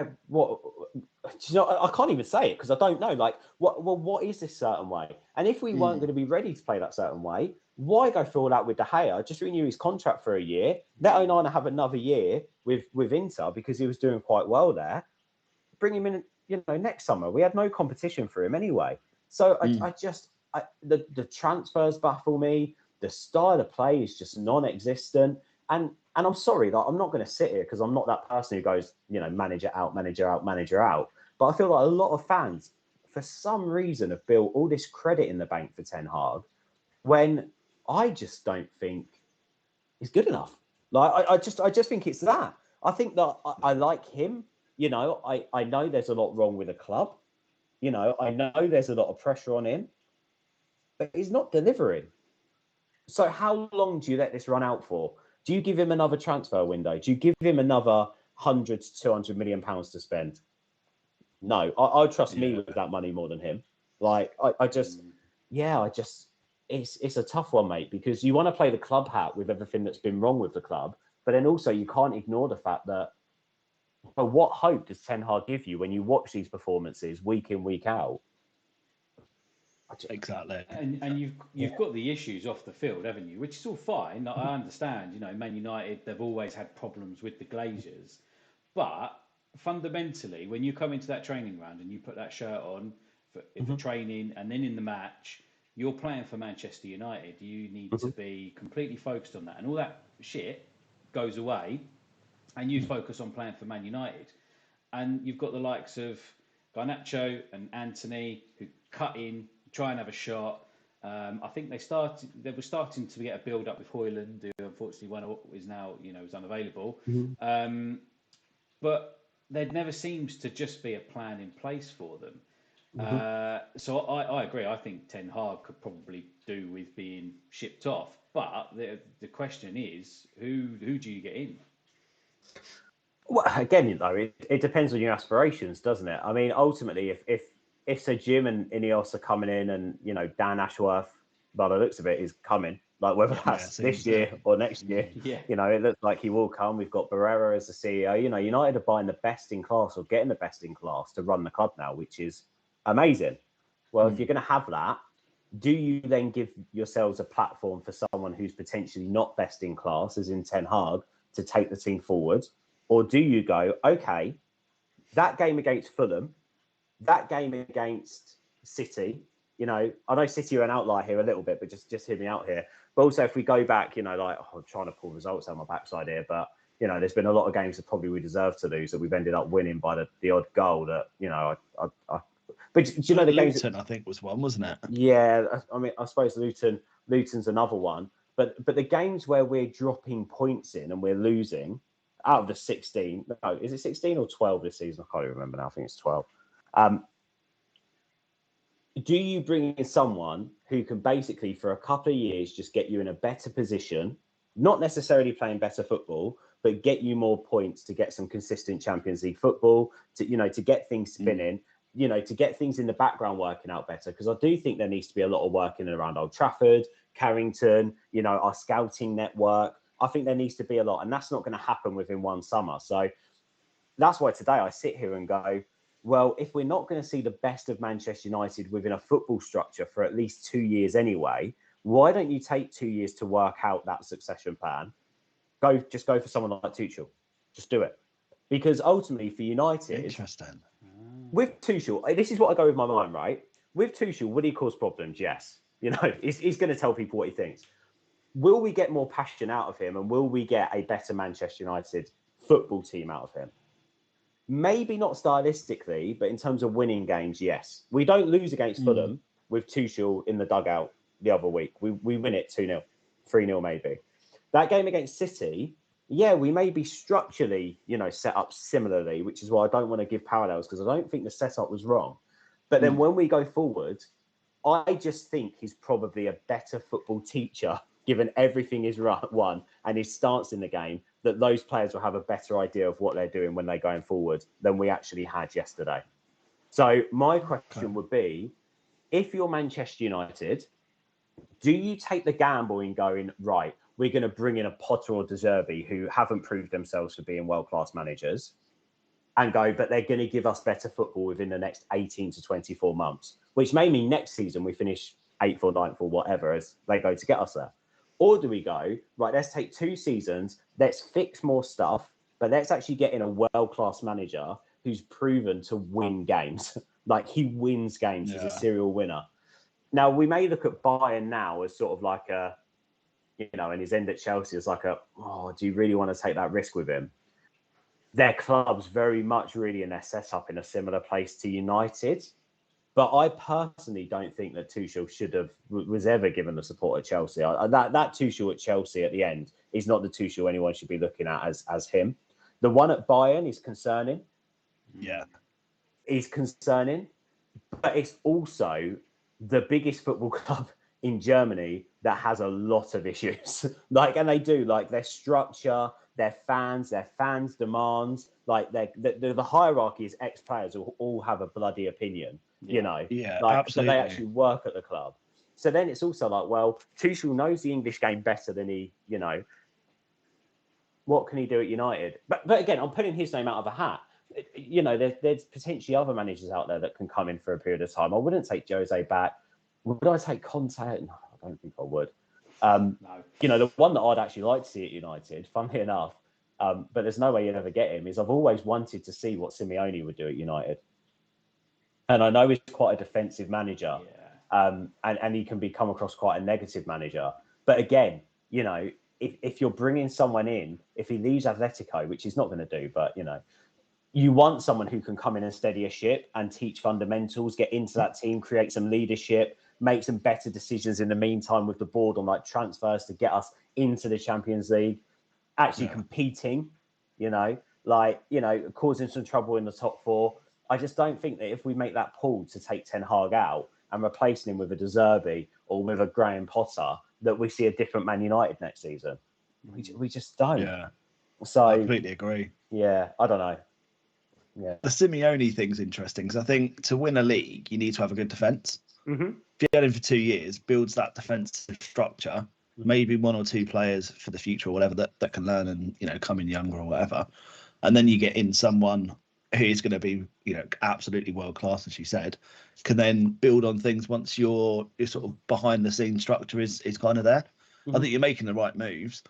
can't even say it because I don't know. Like, what is this certain way? And if we weren't going to be ready to play that certain way, why go through all that with De Gea? Just renew his contract for a year. Let Onana have another year with Inter because he was doing quite well there. Bring him in, next summer. We had no competition for him anyway. So the transfers baffle me. The style of play is just non-existent. And I'm sorry, like, I'm not going to sit here because I'm not that person who goes, manager out, manager out, manager out. But I feel like a lot of fans, for some reason, have built all this credit in the bank for Ten Hag when I just don't think he's good enough. Like, I just think it's that. I think that I like him. I know there's a lot wrong with the club. I know there's a lot of pressure on him, but he's not delivering. So how long do you let this run out for? Do you give him another transfer window? Do you give him another 100 to 200 million pounds to spend? No, I trust me with that money more than him. Like, it's a tough one, mate, because you want to play the club hat with everything that's been wrong with the club, but then also you can't ignore the fact that, well, what hope does Ten Hag give you when you watch these performances week in, week out? Exactly. And you've got the issues off the field, haven't you? Which is all fine. I understand, Man United, they've always had problems with the Glazers. But fundamentally, when you come into that training ground and you put that shirt on for training and then in the match, you're playing for Manchester United. You need to be completely focused on that. And all that shit goes away and you focus on playing for Man United. And you've got the likes of Garnacho and Anthony who cut in, try and have a shot. I think they were starting to get a build up with Højlund, who unfortunately is now is unavailable. But there never seems to just be a plan in place for them. So I agree. I think Ten Hag could probably do with being shipped off. But the question is, who do you get in? Well, again, it depends on your aspirations, doesn't it? I mean, ultimately, if Sir Jim and Ineos are coming in and, Dan Ashworth, by the looks of it, is coming, like whether that's this year or next year, it looks like he will come. We've got Barrera as the CEO. United are buying the best in class or getting the best in class to run the club now, which is amazing. Well, if you're going to have that, do you then give yourselves a platform for someone who's potentially not best in class, as in Ten Hag, to take the team forward? Or do you go, okay, that game against Fulham, that game against City, I know City are an outlier here a little bit, but just hear me out here. But also, if we go back, I'm trying to pull results out of my backside here, but, there's been a lot of games that probably we deserve to lose that we've ended up winning by the odd goal that, but do you know the games? Luton, I think, was one, wasn't it? Yeah, I mean, I suppose Luton's another one. But the games where we're dropping points in and we're losing, out of the 16, no, is it 16 or 12 this season? I can't even remember now. I think it's 12. Do you bring in someone who can basically, for a couple of years, just get you in a better position, not necessarily playing better football, but get you more points to get some consistent Champions League football, to get things spinning, to get things in the background working out better? Because I do think there needs to be a lot of work in and around Old Trafford, Carrington, our scouting network. I think there needs to be a lot, and that's not going to happen within one summer. So that's why today I sit here and go, well, if we're not going to see the best of Manchester United within a football structure for at least 2 years anyway, why don't you take 2 years to work out that succession plan? Just go for someone like Tuchel. Just do it. Because ultimately for United, Interesting. with Tuchel, this is what I go with my mind, right? With Tuchel, will he cause problems? Yes. You know, he's going to tell people what he thinks. Will we get more passion out of him, and will we get a better Manchester United football team out of him? Maybe not stylistically, but in terms of winning games, yes. We don't lose against Fulham with Tuchel in the dugout the other week. We win it 2-0, 3-0 maybe. That game against City, yeah, we may be structurally, set up similarly, which is why I don't want to give parallels, because I don't think the setup was wrong. But then when we go forward, I just think he's probably a better football teacher, given everything is won and his stance in the game, that those players will have a better idea of what they're doing when they're going forward than we actually had yesterday. So my question would be, if you're Manchester United, do you take the gamble in going, right, we're going to bring in a Potter or De Zerbi who haven't proved themselves for being world-class managers, and go, but they're going to give us better football within the next 18 to 24 months, which may mean next season we finish 8th or 9th or whatever as they go to get us there? Or do we go, right, let's take 2 seasons, let's fix more stuff, but let's actually get in a world-class manager who's proven to win games. Like, he wins games, he's a serial winner. Now, we may look at Bayern now as sort of like a, and his end at Chelsea is like do you really want to take that risk with him? Their club's very much really in their setup in a similar place to United. But I personally don't think that Tuchel was ever given the support at Chelsea. That Tuchel at Chelsea at the end is not the Tuchel anyone should be looking at as him. The one at Bayern is concerning. Yeah. Is concerning. But it's also the biggest football club in Germany that has a lot of issues. And they do, their structure, their fans demands, the hierarchy is ex-players who all have a bloody opinion. Absolutely. So they actually work at the club. So then it's also Tuchel knows the English game better than he, what can he do at United? But again, I'm putting his name out of a hat. There's potentially other managers out there that can come in for a period of time. I wouldn't take Jose back. Would I take Conte? No, I don't think I would. No. The one that I'd actually like to see at United, funnily enough, but there's no way you'd ever get him, is I've always wanted to see what Simeone would do at United. And I know he's quite a defensive manager, and he can come across quite a negative manager. But again, if you're bringing someone in, if he leaves Atletico, which he's not going to do, but, you want someone who can come in and steady a ship and teach fundamentals, get into that team, create some leadership, make some better decisions in the meantime with the board on transfers to get us into the Champions League, actually competing, causing some trouble in the top 4. I just don't think that if we make that pull to take Ten Hag out and replacing him with a De Zerbi or with a Graham Potter, that we see a different Man United next season. We just don't. Yeah. So I completely agree. Yeah, I don't know. Yeah. The Simeone thing's interesting because I think to win a league, you need to have a good defence. Mm-hmm. If you had him for 2 years, builds that defensive structure, maybe 1 or 2 players for the future or whatever that can learn and, come in younger or whatever. And then you get in someone who's going to be, absolutely world class, as you said, can then build on things once your sort of behind the scenes structure is kind of there. I think you're making the right moves.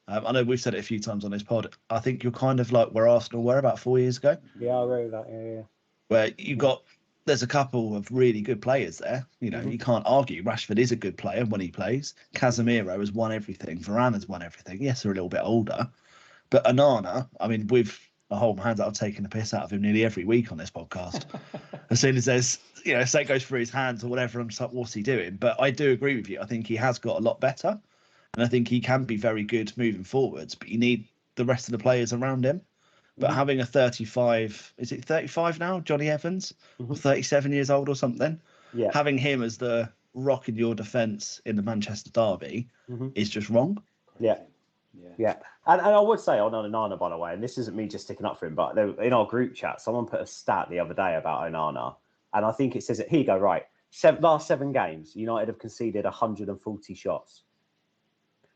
I know we've said it a few times on this pod. I think you're kind of like where Arsenal were about 4 years ago. Yeah, I agree with that. Yeah. Where there's a couple of really good players there. You can't argue. Rashford is a good player when he plays. Casemiro has won everything. Varane has won everything. Yes, they're a little bit older. But Onana, with a whole hand that I've taken the piss out of him nearly every week on this podcast. As soon as there's, say goes through his hands or whatever, I'm just like, what's he doing? But I do agree with you. I think he has got a lot better. And I think he can be very good moving forwards, but you need the rest of the players around him. But having a 35, is it 35 now, Johnny Evans, 37 years old or something? Yeah. Having him as the rock in your defence in the Manchester derby is just wrong. Yeah. And I would say on Onana, by the way, and this isn't me just sticking up for him, but in our group chat, someone put a stat the other day about Onana, and I think it says that, here you go, right, last 7 games, United have conceded 140 shots.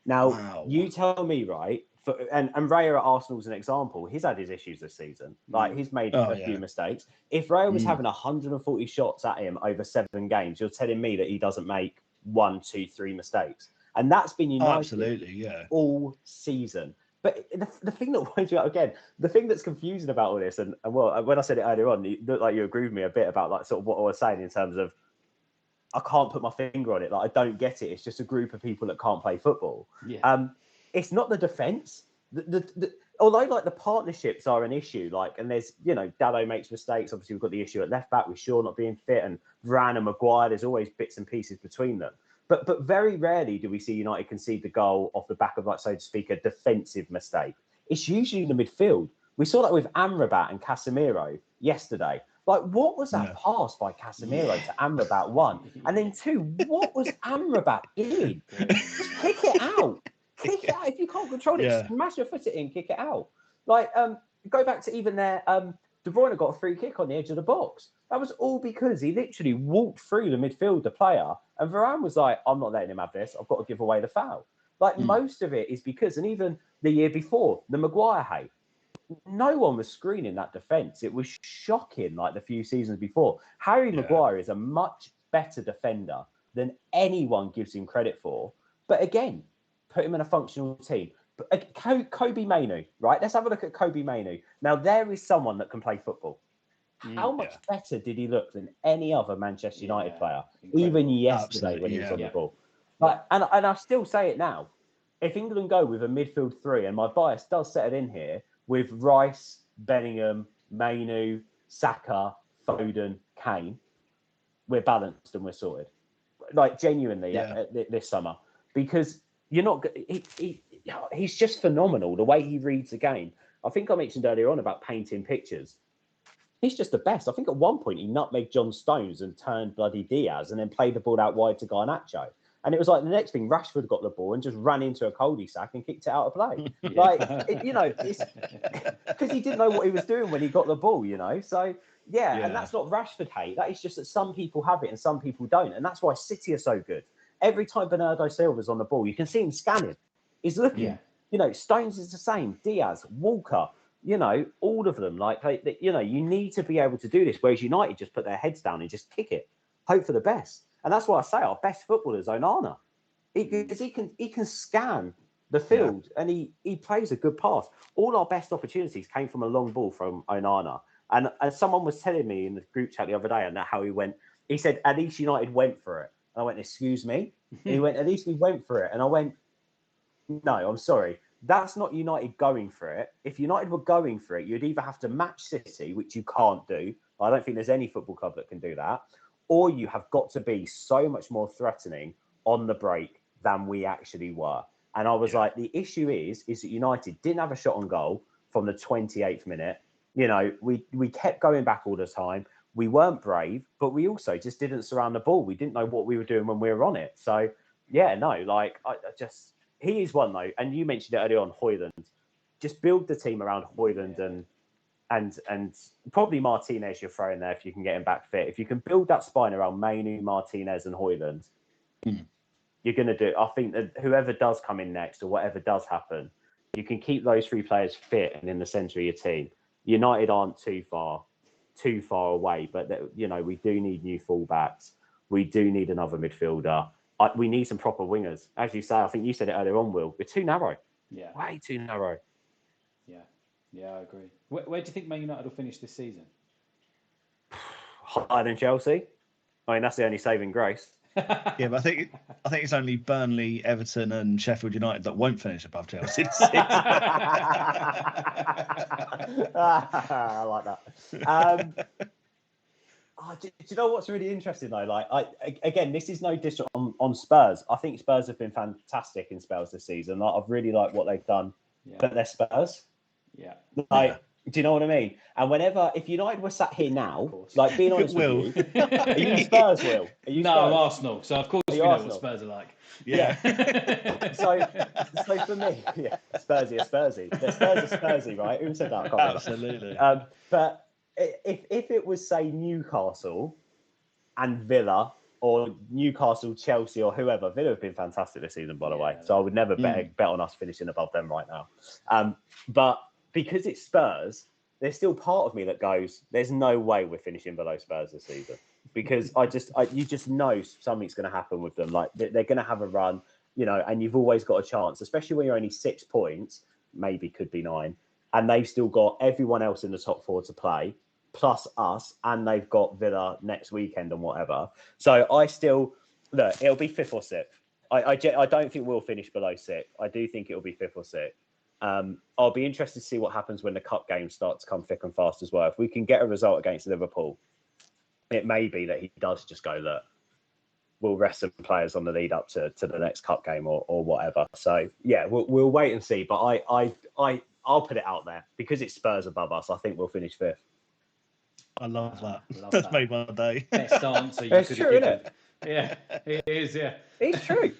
Now, Wow. you tell me, right? And Raya at Arsenal's an example. He's had his issues this season. Like, he's made a few mistakes. If Raya was having 140 shots at him over 7 games, you're telling me that he doesn't make 1, 2, 3 mistakes. And that's been United all season. But the thing that winds you out again, the thing that's confusing about all this, and well, when I said it earlier on, you looked like you agreed with me a bit about like sort of what I was saying in terms of I can't put my finger on it. Like, I don't get it. It's just a group of people that can't play football. Yeah. It's not the defence. Although like the partnerships are an issue, like, and there's, you know, Dallo makes mistakes. Obviously, we've got the issue at left back with Shaw not being fit, and Varane and Maguire. There's always bits and pieces between them. But very rarely do we see United concede the goal off the back of, like, so to speak, a defensive mistake. It's usually in the midfield. We saw that with Amrabat and Casemiro yesterday. Like, what was that pass by Casemiro to Amrabat, 1? And then 2, what was Amrabat doing? Just kick it out. Kick it out. If you can't control it, smash your foot in, kick it out. Like, go back to even there. De Bruyne got a free kick on the edge of the box. That was all because he literally walked through the midfield, the player, and Varane was like, I'm not letting him have this. I've got to give away the foul. Like, most of it is because, and even the year before, the Maguire hate, no one was screening that defence. It was shocking, like the few seasons before. Harry Maguire is a much better defender than anyone gives him credit for. But again, put him in a functional team. Kobe Mainoo, right? Let's have a look at Kobe Mainoo. Now, there is someone that can play football. How much better did he look than any other Manchester United player, even yesterday when he was on the ball? Like, and I still say it now. If England go with a midfield 3, and my bias does set it in here, with Rice, Bellingham, Mainoo, Saka, Foden, Kane, we're balanced and we're sorted. Like, genuinely, this summer. Because you're not... he's just phenomenal, the way he reads the game. I think I mentioned earlier on about painting pictures. He's just the best. I think at one point he nutmegged John Stones and turned bloody Diaz and then played the ball out wide to Garnacho. And it was like the next thing, Rashford got the ball and just ran into a cul-de-sac and kicked it out of play. It's because he didn't know what he was doing when he got the ball, you know. So, and that's not Rashford hate. That is just that some people have it and some people don't. And that's why City are so good. Every time Bernardo Silva's on the ball, you can see him scanning. He's looking. Yeah. You know, Stones is the same. Diaz, Walker, you know, all of them. Like, you know, you need to be able to do this. Whereas United just put their heads down and just kick it. Hope for the best. And that's why I say our best footballer is Onana. Because he can scan the field and he plays a good pass. All our best opportunities came from a long ball from Onana. And someone was telling me in the group chat the other day and how he said, at least United went for it. And I went, excuse me? He went, at least we went for it. And I went, no, I'm sorry. That's not United going for it. If United were going for it, you'd either have to match City, which you can't do. I don't think there's any football club that can do that. Or you have got to be so much more threatening on the break than we actually were. And I was like, the issue is that United didn't have a shot on goal from the 28th minute. You know, we kept going back all the time. We weren't brave, but we also just didn't surround the ball. We didn't know what we were doing when we were on it. So, he is one, though. And you mentioned it earlier on, Højlund. Just build the team around Højlund and probably Martinez you're throwing there if you can get him back fit. If you can build that spine around Mainoo, Martinez and Højlund, you're going to do it. I think that whoever does come in next or whatever does happen, you can keep those 3 players fit and in the centre of your team. United aren't too far away, but you know, we do need new fullbacks. We do need another midfielder. We need some proper wingers. As you say, I think you said it earlier on, Will. We're too narrow. Yeah. Way too narrow. Yeah, I agree. Where do you think Man United will finish this season? Higher than Chelsea. I mean, that's the only saving grace. Yeah, but I think it's only Burnley, Everton, and Sheffield United that won't finish above Chelsea. I like that. Do you know what's really interesting though? Like, again, this is no diss on Spurs. I think Spurs have been fantastic in spells this season. Like, I've really liked what they've done, but they're Spurs. Yeah. Like, do you know what I mean? And if United were sat here now, like, being honest with you, are you Spurs, Will? Are you no, Spurs? I'm Arsenal. So of course we know what Spurs are like. Yeah. so for me, Spursy are Spursy. They're Spursy, right? Who said that? I can't remember. Absolutely. But if it was, say, Newcastle and Villa or Newcastle, Chelsea, or whoever. Villa have been fantastic this season, by the way. So I would never bet on us finishing above them right now. But because it's Spurs, there's still part of me that goes, there's no way we're finishing below Spurs this season. Because you just know something's going to happen with them. Like they're going to have a run, and you've always got a chance, especially when you're only 6 points, maybe could be 9, and they've still got everyone else in the top 4 to play, plus us, and they've got Villa next weekend and whatever. So I still look, it'll be 5th or 6th. I don't think we'll finish below 6th. I do think it'll be 5th or 6th. I'll be interested to see what happens when the cup games start to come thick and fast as well. If we can get a result against Liverpool, it may be that he does just go, look, we'll rest some players on the lead up to the next cup game or whatever. So yeah, we'll wait and see. But I'll put it out there, because it's Spurs above us. I think we'll finish 5th. I love that. That's That's made my day. Best answer you It's could true, have isn't given. Yeah, it is. Yeah, it's true.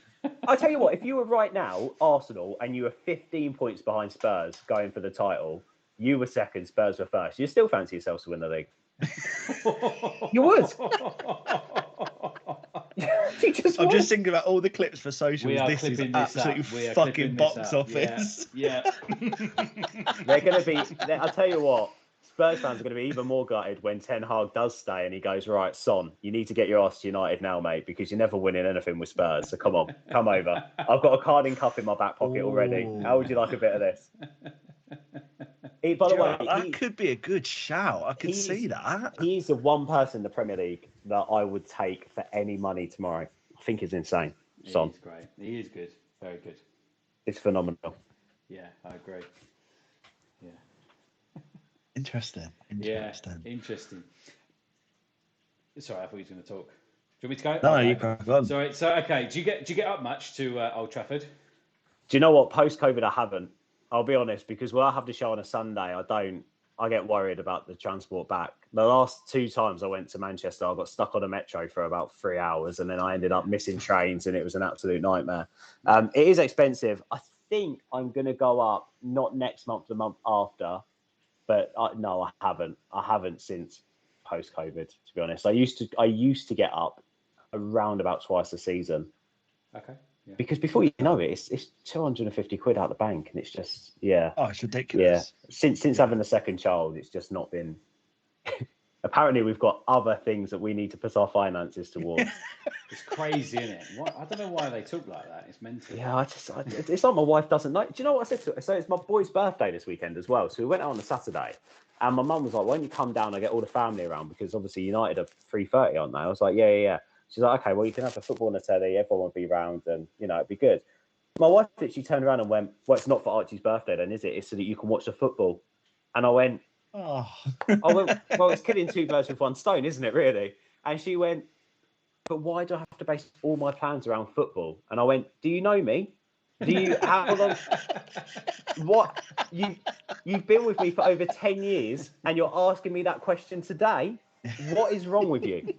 I tell you what, if you were right now Arsenal and you were 15 points behind Spurs going for the title, you were 2nd, Spurs were 1st, you still fancy yourselves to win the league. You would. I'm just thinking about all the clips for socials. We are This is clipping this absolutely up. fucking box office. Yeah. They're going to be, I'll tell you what, Spurs fans are going to be even more gutted when Ten Hag does stay and he goes, right, Son, you need to get your ass to United now, mate, because you're never winning anything with Spurs. So come on, come over. I've got a carding cup in my back pocket already. How would you like a bit of this? By the way, that could be a good shout. I could see that. He's the one person in the Premier League that I would take for any money tomorrow. I think he's insane. Son. He's great. He is good. Very good. It's phenomenal. Yeah, I agree. Yeah. Interesting. Yeah, interesting. Sorry, I thought you were going to talk. Do you want me to go? No, okay. you crack on. Sorry. So, okay. Do you get up much to Old Trafford? Do you know what? Post-COVID, I haven't. I'll be honest, because when I have the show on a Sunday, I get worried about the transport back. The last 2 times I went to Manchester, I got stuck on a metro for about 3 hours, and then I ended up missing trains, and it was an absolute nightmare. It is expensive. I think I'm going to go up, not next month, the month after, but no, I haven't. I haven't since post-COVID, to be honest. I used to get up around about twice a season. Okay. Yeah. Because before you know it, it's 250 quid out the bank, and it's just Oh, it's ridiculous. Yeah. Since having a second child, it's just not been. Apparently, we've got other things that we need to put our finances towards. It's crazy, isn't it? I don't know why they talk like that. It's mental. Yeah, it's like my wife doesn't know. Do you know what I said to her? So it's my boy's birthday this weekend as well. So we went out on a Saturday, and my mum was like, "Why don't you come down and get all the family around? Because obviously United are 3:30 on there." I was like, "Yeah." She's like, "Okay, well, you can have the football on the telly. Everyone will be round, and it'd be good." My wife literally turned around and went, "Well, it's not for Archie's birthday, then, is it? It's so that you can watch the football." And I went, "Oh, well, it's killing 2 birds with 1 stone, isn't it, really?" And she went, "But why do I have to base all my plans around football?" And I went, "Do you know me? Do you how long? What you've been with me for over 10 years, and you're asking me that question today? What is wrong with you?"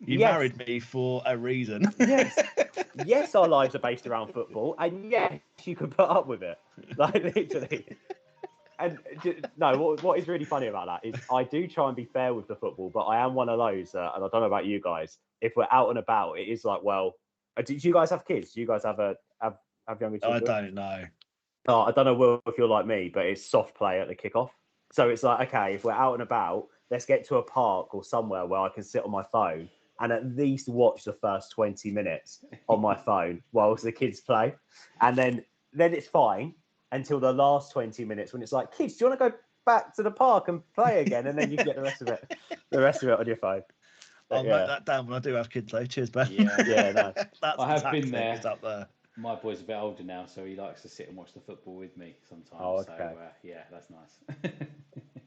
You married me for a reason. Yes, our lives are based around football, and yes, you can put up with it, like literally. And no, what is really funny about that is I do try and be fair with the football, but I am one of those, and I don't know about you guys. If we're out and about, it is like, well, do you guys have kids? Do you guys have younger children? I don't know. Oh, I don't know, Will, if you're like me, but it's soft play at the kickoff. So it's like, okay, if we're out and about, let's get to a park or somewhere where I can sit on my phone and at least watch the first 20 minutes on my phone whilst the kids play. And then it's fine until the last 20 minutes when it's like, "Kids, do you want to go back to the park and play again?" And then you can get the rest of it on your phone. I'll note that down when I do have kids, though. Cheers, Ben. Yeah, no. That's I have been there. It's up there. My boy's a bit older now, so he likes to sit and watch the football with me sometimes. Oh, okay. So, yeah, that's nice.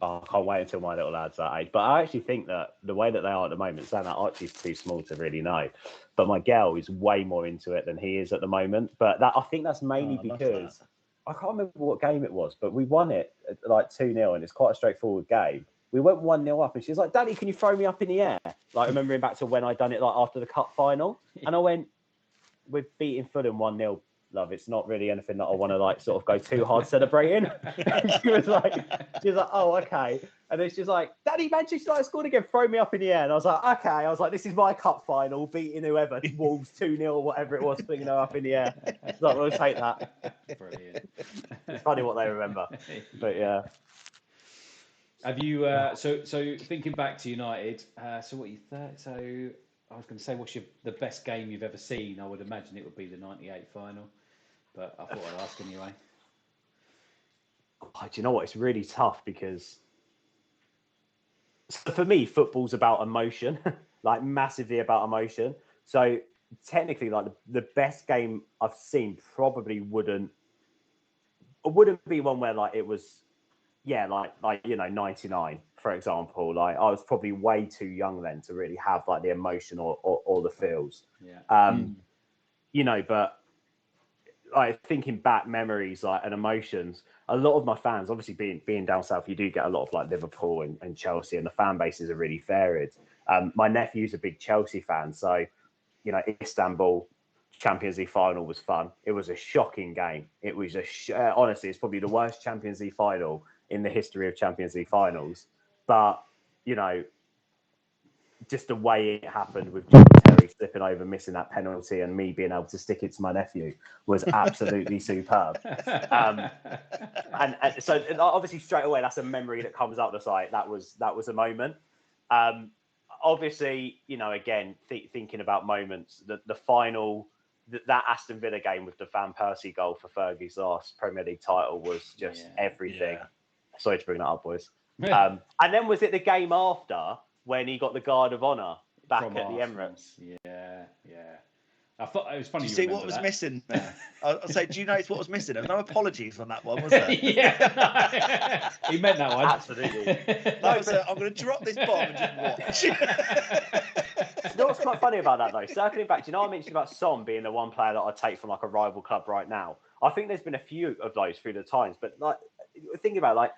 Oh, I can't wait until my little lad's that age. But I actually think that the way that they are at the moment, saying that Archie's too small to really know, but my girl is way more into it than he is at the moment. But I think that's mainly because I can't remember what game it was, but we won it like 2-0, and it's quite a straightforward game. We went 1-0 up, and she's like, "Daddy, can you throw me up in the air?" Like remembering back to when I'd done it like after the cup final, and I went, "We're beating Fulham 1-0 love, it's not really anything that I want to like sort of go too hard celebrating. she was like, oh, okay. And then she's like, Daddy, Manchester United scored again, throw me up in the air. And I was like, okay. I was like, this is my cup final, beating whoever, Wolves 2-0, whatever it was, flinging her up in the air. So we'll take that. Brilliant. It's funny what they remember. But yeah. Have you, so thinking back to United, so what you thought, so I was going to say, what's the best game you've ever seen? I would imagine it would be the 98 final, but I thought I'd ask anyway. Oh, do you know what? It's really tough because for me, football's about emotion, like massively about emotion. So technically, like the best game I've seen probably wouldn't be one where like it was, like 99, for example. Like I was probably way too young then to really have like the emotion or the feels. But like thinking back memories like and emotions, a lot of my fans, obviously being down south, you do get a lot of like Liverpool and Chelsea, and the fan bases are really varied. My nephew's a big Chelsea fan, so Istanbul Champions League final was fun. It was a shocking game. It was honestly, it's probably the worst Champions League final in the history of Champions League finals. But just the way it happened with John Terry slipping over, missing that penalty, and me being able to stick it to my nephew was absolutely superb. And so obviously straight away, that's a memory that comes up. That's like that was a moment. Obviously, again, thinking about moments, the final, that Aston Villa game with the Van Persie goal for Fergie's last Premier League title was just everything. Yeah. Sorry to bring that up, boys. And then was it the game after when he got the Guard of Honour back at the Emirates? Yeah. I thought it was funny. Do you see what was missing there? I'll say, do you notice what was missing? There was no apologies on that one, was there? Yeah, no. He meant that one. Absolutely. No, so I'm going to drop this bomb and just watch. You know what's quite funny about that though? Circling back, do you know I mentioned about Son being the one player that I'd take from like a rival club right now? I think there's been a few of those through the times, but like thinking about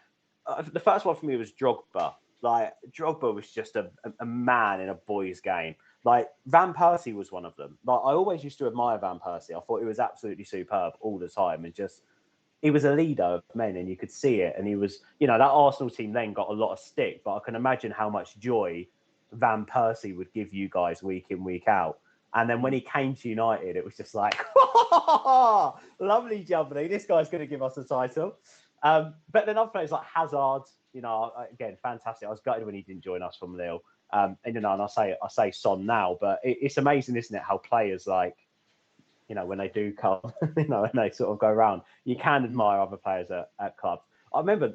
the first one for me was Drogba. Like Drogba was just a man in a boys' game. Like Van Persie was one of them. Like I always used to admire Van Persie. I thought he was absolutely superb all the time, and just he was a leader of men, and you could see it. And he was, that Arsenal team then got a lot of stick, but I can imagine how much joy Van Persie would give you guys week in, week out. And then when he came to United, it was just like, lovely jubbly. This guy's going to give us a title. But then other players like Hazard, again, fantastic. I was gutted when he didn't join us from Lille. And I say Son now, but it's amazing, isn't it? How players like, when they do come, when they sort of go around, you can admire other players at clubs. I remember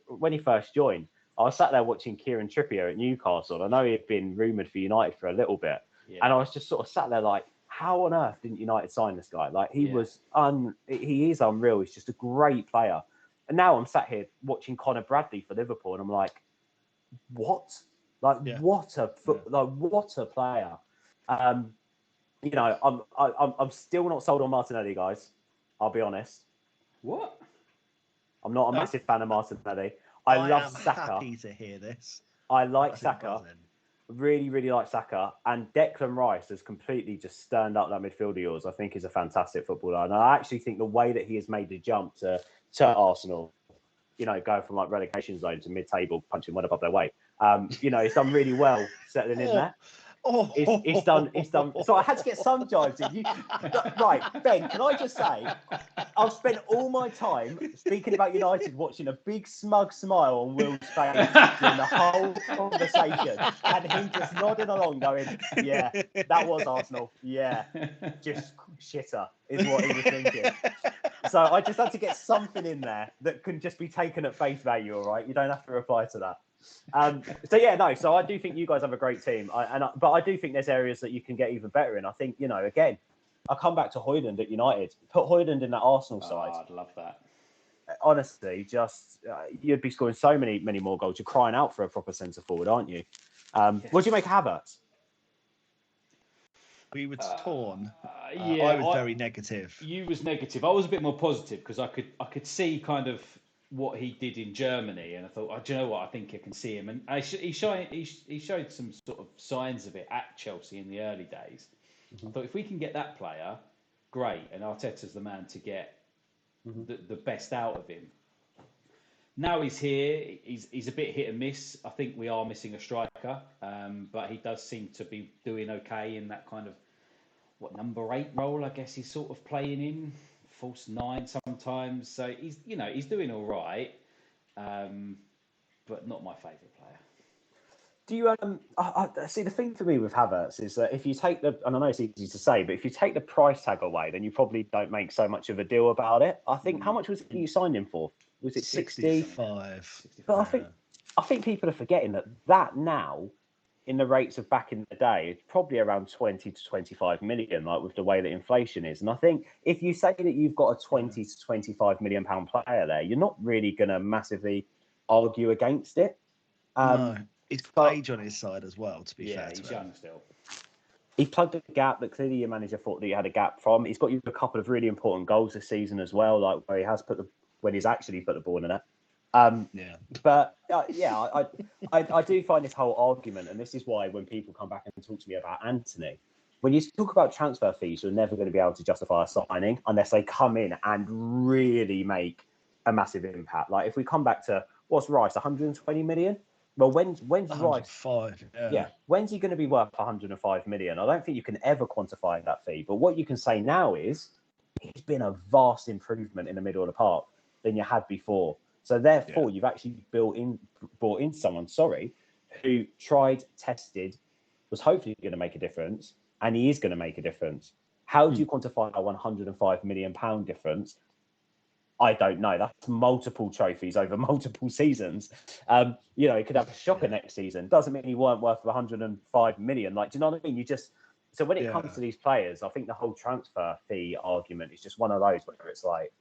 when he first joined, I was sat there watching Kieran Trippier at Newcastle. I know he had been rumoured for United for a little bit. Yeah. And I was just sort of sat there like, how on earth didn't United sign this guy? Like he is unreal. He's just a great player. And now I'm sat here watching Conor Bradley for Liverpool, and I'm like, what? What a player. I'm still not sold on Martinelli, guys. I'll be honest. What? I'm not a massive fan of Martinelli. I love Saka. Happy to hear this. I like Saka. Really, really like Saka. And Declan Rice has completely just sterned up that midfield of yours. I think he's a fantastic footballer. And I actually think the way that he has made the jump to Arsenal, going from like relegation zone to mid-table, punching one above their weight. He's done really well settling in there. It's done. So I had to get some jibes in. Right, Ben, can I just say, I've spent all my time speaking about United watching a big smug smile on Will's face during the whole conversation. And he just nodding along going, yeah, that was Arsenal. Yeah, just shitter is what he was thinking. So I just had to get something in there that can just be taken at face value, all right? You don't have to reply to that. So I do think you guys have a great team, but I do think there's areas that you can get even better in. I think, again, I come back to Højlund at United. Put Højlund in that Arsenal side. I'd love that. Honestly, you'd be scoring so many more goals. You're crying out for a proper centre forward, aren't you? What do you make of Havertz? We were torn. I was very negative. You was negative. I was a bit more positive because I could see kind of what he did in Germany, and I thought, do you know what? I think I can see him. And he showed some sort of signs of it at Chelsea in the early days. Mm-hmm. I thought if we can get that player, great, and Arteta's the man to get the best out of him. Now he's here, he's a bit hit and miss. I think we are missing a striker, but he does seem to be doing okay in that kind of number 8 role, I guess he's sort of playing in, false 9 sometimes. So he's doing all right, but not my favourite player. Do you I see, the thing for me with Havertz is that if you take and I know it's easy to say, but if you take the price tag away, then you probably don't make so much of a deal about it. I think, how much was it you signed him for? Was it 60? 65. But I think people are forgetting that now, in the rates of back in the day, it's probably around 20 to 25 million, like with the way that inflation is. And I think if you say that you've got a 20 to 25 million pound player there, you're not really going to massively argue against it. No, he's got age on his side as well, to be fair. Yeah, he's young still. He's plugged a gap that clearly your manager thought that he had a gap from. He's got you a couple of really important goals this season as well, like where he has when he's actually put the ball in it. But I do find this whole argument, and this is why when people come back and talk to me about Anthony, when you talk about transfer fees, you're never going to be able to justify a signing unless they come in and really make a massive impact. Like if we come back to what's Rice, 120 million? Well, when's Rice? When's he going to be worth 105 million? I don't think you can ever quantify that fee. But what you can say now is it's been a vast improvement in the middle of the park than you had before. So therefore, you've actually brought in someone, who tried, tested, was hopefully going to make a difference, and he is going to make a difference. How do you quantify a 105 million pound difference? I don't know. That's multiple trophies over multiple seasons. He could have a shocker next season. Doesn't mean he weren't worth 105 million. Like, do you know what I mean? So when it comes to these players, I think the whole transfer fee argument is just one of those where it's like,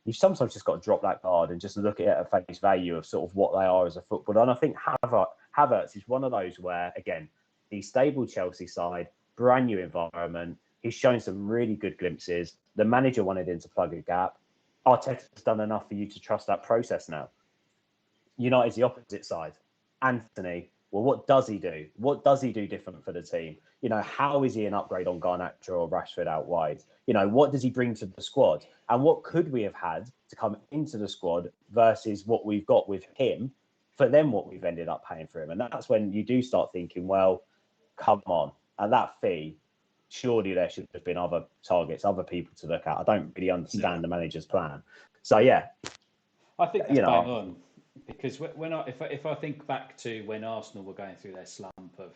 you've sometimes just got to drop that guard and just look at it at face value of sort of what they are as a footballer. And I think Havertz is one of those where, again, he's stable Chelsea side, brand new environment. He's shown some really good glimpses. The manager wanted him to plug a gap. Arteta's done enough for you to trust that process now. United's the opposite side. Anthony, well, what does he do? What does he do different for the team? How is he an upgrade on Garnacho or Rashford out wide? What does he bring to the squad? And what could we have had to come into the squad versus what we've got with him for then what we've ended up paying for him? And that's when you do start thinking, well, come on. And that fee, surely there should have been other targets, other people to look at. I don't really understand the manager's plan. So, yeah. I think that's bang on. Because if I think back to when Arsenal were going through their slump of,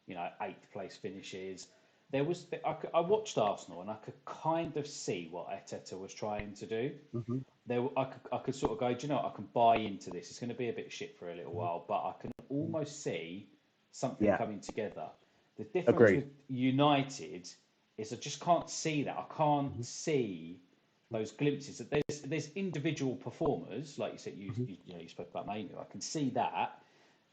8th place finishes, I watched Arsenal and I could kind of see what Arteta was trying to do. I could sort of go, do you know what, I can buy into this. It's going to be a bit shit for a little while, but I can almost see something coming together. The difference with United is I just can't see that. I can't see those glimpses. There's individual performers, like you said, you spoke about Mainu. I can see that.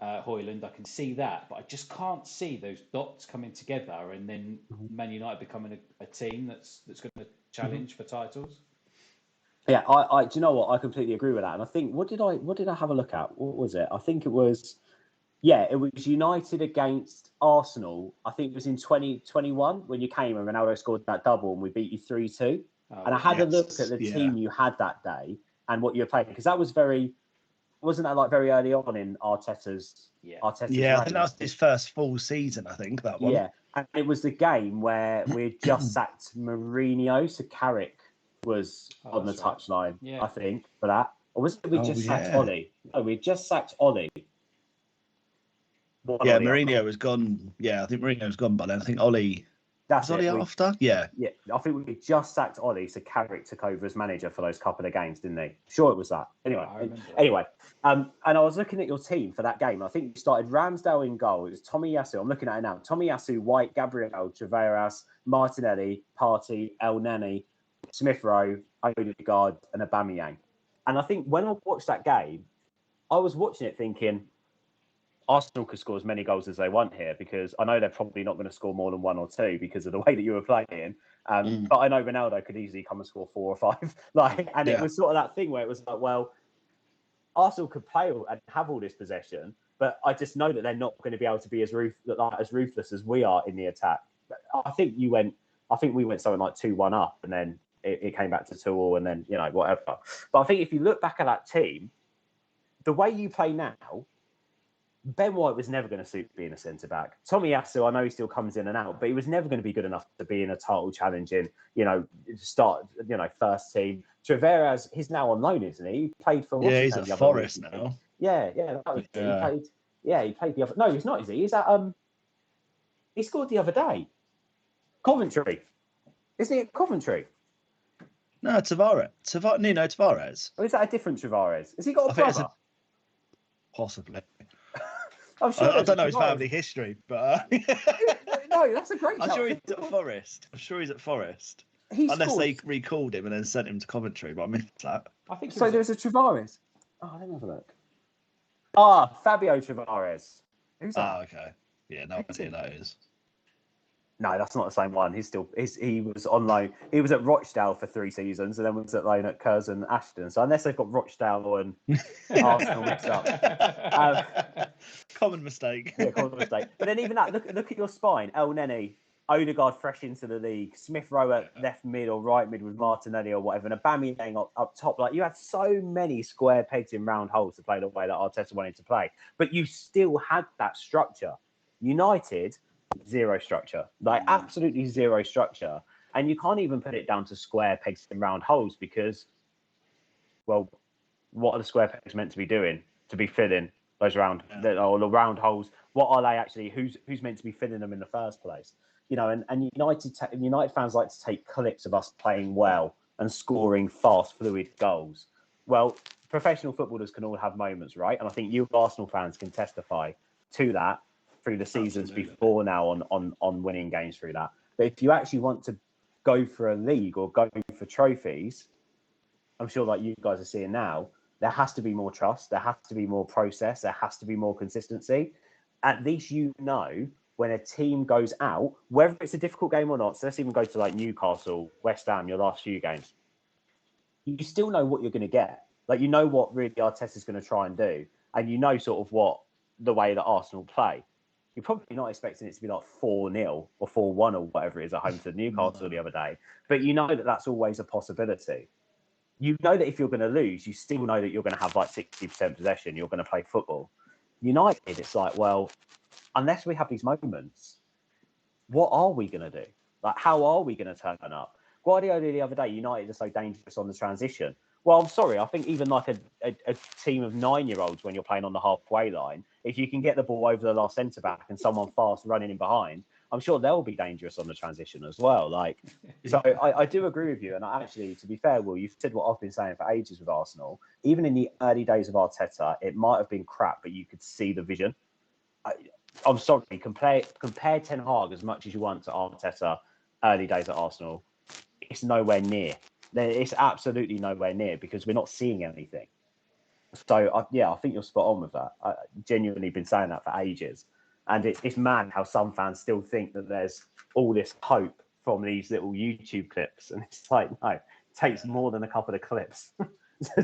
Højlund, I can see that, but I just can't see those dots coming together and then Man United becoming a team that's going to challenge for titles. Yeah, I do you know what? I completely agree with that. And I think what did I have a look at? What was it? I think it was United against Arsenal. I think it was in 2021 when you came and Ronaldo scored that double and we beat you 3-2. And I had a look at the team you had that day and what you were playing, because that was wasn't that like very early on in Arteta's I think that was his first full season, I think, that one. Yeah, and it was the game where we just sacked Mourinho, so Carrick was on the touchline, I think, for that. Or was it we just sacked Ollie? No, we just sacked Ollie. Mourinho was gone. Yeah, I think Mourinho was gone by then. I think Ollie... That's Ollie after? Yeah. Yeah, I think we just sacked Ollie, so Carrick took over as manager for those couple of games, didn't he? Sure, it was that. Anyway, and I was looking at your team for that game. I think you started Ramsdale in goal. It was Tommy Yasu. I'm looking at it now. Tommy Yasu, White, Gabriel, Tavares, Martinelli, Partey, El Neni, Smith Rowe, Odegaard, and Aubameyang. And I think when I watched that game, I was watching it thinking, Arsenal could score as many goals as they want here, because I know they're probably not going to score more than 1 or 2 because of the way that you were playing. But I know Ronaldo could easily come and score 4 or 5. It was sort of that thing where it was like, well, Arsenal could play and have all this possession, but I just know that they're not going to be able to be as ruthless as we are in the attack. I think you went I think we went something like 2-1 up, and then it came back to 2-2, and then, whatever. But I think if you look back at that team, the way you play now, Ben White was never going to suit being a centre-back. Tommy Yasu, I know he still comes in and out, but he was never going to be good enough to be in a title challenging, start, first team. Tavares, he's now on loan, isn't he? He played for... Yeah, he's at Forest now. Yeah, that was it. He played the other... No, he's not, is he? He's at... He scored the other day. Coventry. Isn't he at Coventry? No, Tavares. Nuno Tavares. Or is that a different Tavares? Has he got a brother? Possibly. I'm sure I don't know his family history, but... No, that's a great I'm shout. sure he's at Forest. Unless they recalled him and then sent him to Coventry, but I missed that. I think so. There's a Tavares. Oh, let me have a look. Fabio Tavares. Who's that? Oh, okay. Yeah, no idea who that is. No, that's not the same one. He was on loan. He was at Rochdale for 3 seasons, and then was at loan at Curzon and Ashton. So unless they've got Rochdale and Arsenal mixed up, common mistake. Yeah, common mistake. But then even that, look at your spine. El Neni, Odegaard fresh into the league, Smith Rowe at left mid or right mid with Martinelli or whatever, and Aubameyang up top. Like, you had so many square pegs in round holes to play the way that Arteta wanted to play, but you still had that structure. United, zero structure, like absolutely zero structure. And you can't even put it down to square pegs in round holes because, well, what are the square pegs meant to be doing? To be filling those the round holes. What are they actually? Who's meant to be filling them in the first place? And United fans like to take clips of us playing well and scoring fast, fluid goals. Well, professional footballers can all have moments, right? And I think you Arsenal fans can testify to that through the seasons before now on winning games through that. But if you actually want to go for a league or go for trophies, I'm sure like you guys are seeing now, there has to be more trust, there has to be more process, there has to be more consistency. At least when a team goes out, whether it's a difficult game or not, so let's even go to like Newcastle, West Ham, your last few games, you still know what you're going to get. Like, what really Arteta's going to try and do, and sort of what the way that Arsenal play. You're probably not expecting it to be like 4-0 or 4-1 or whatever it is at home to Newcastle the other day. But that that's always a possibility. That if you're going to lose, you still know that you're going to have like 60% possession. You're going to play football. United, it's like, well, unless we have these moments, what are we going to do? Like, how are we going to turn up? Guardiola the other day, United are so dangerous on the transition. Well, I'm sorry. I think even like a team of 9-year-olds, when you're playing on the halfway line, if you can get the ball over the last centre-back and someone fast running in behind, I'm sure they'll be dangerous on the transition as well. Like, so I do agree with you. And actually, to be fair, Will, you've said what I've been saying for ages with Arsenal. Even in the early days of Arteta, it might have been crap, but you could see the vision. I'm sorry, compare Ten Hag as much as you want to Arteta early days at Arsenal. It's nowhere near. It's absolutely nowhere near because we're not seeing anything. So, I think you're spot on with that. I've genuinely been saying that for ages. And it's mad how some fans still think that there's all this hope from these little YouTube clips. And it's like, no, it takes more than a couple of clips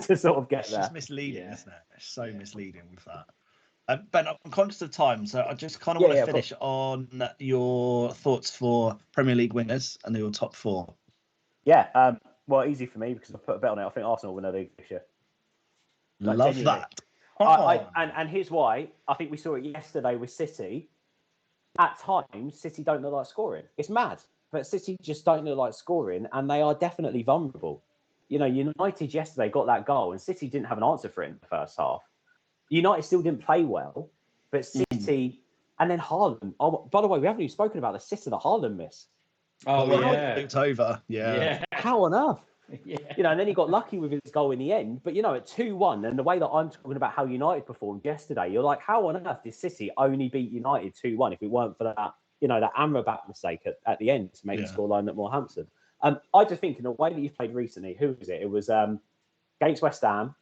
to sort of get there. It's misleading, isn't it? It's so misleading with that. Ben, I'm conscious of time, so I just kind of want to finish on your thoughts for Premier League winners and your top 4. Yeah, well, easy for me because I put a bet on it. I think Arsenal win the league this year. Like, love genuinely. That. And here's why. I think we saw it yesterday with City. At times, City don't look like scoring. It's mad, but City just don't look like scoring, and they are definitely vulnerable. United yesterday got that goal, and City didn't have an answer for it in the first half. United still didn't play well, but City and then Haaland. Oh, by the way, we haven't even spoken about the sitter that Haaland missed. Oh, yeah. It's over. Yeah. How on earth? Yeah. And then he got lucky with his goal in the end. But, at 2-1, and the way that I'm talking about how United performed yesterday, you're like, how on earth did City only beat United 2-1 if it weren't for that, that Amrabat mistake at the end to make the scoreline look more handsome? I just think in the way that you've played recently, who was it? It was against West Ham,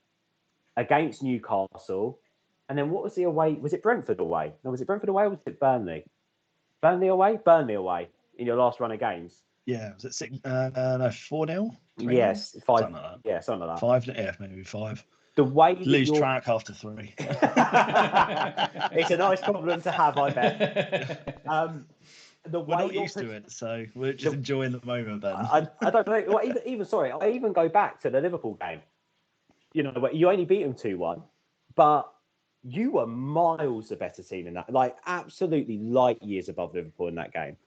against Newcastle, and then what was the away? Was it Brentford away? No, was it Brentford away or was it Burnley? Burnley away in your last run of games. Yeah, was it 4-0? Yes, 5. Something like that. Yeah, something like that. 5, yeah, maybe 5. The way lose track after 3. It's a nice problem to have, I bet. the We're way not you're used to it, so we're just enjoying the moment, Ben. I don't know. Well, even sorry, I even go back to the Liverpool game. You know, where you only beat them 2-1, but you were miles the better team in that. Like absolutely light years above Liverpool in that game.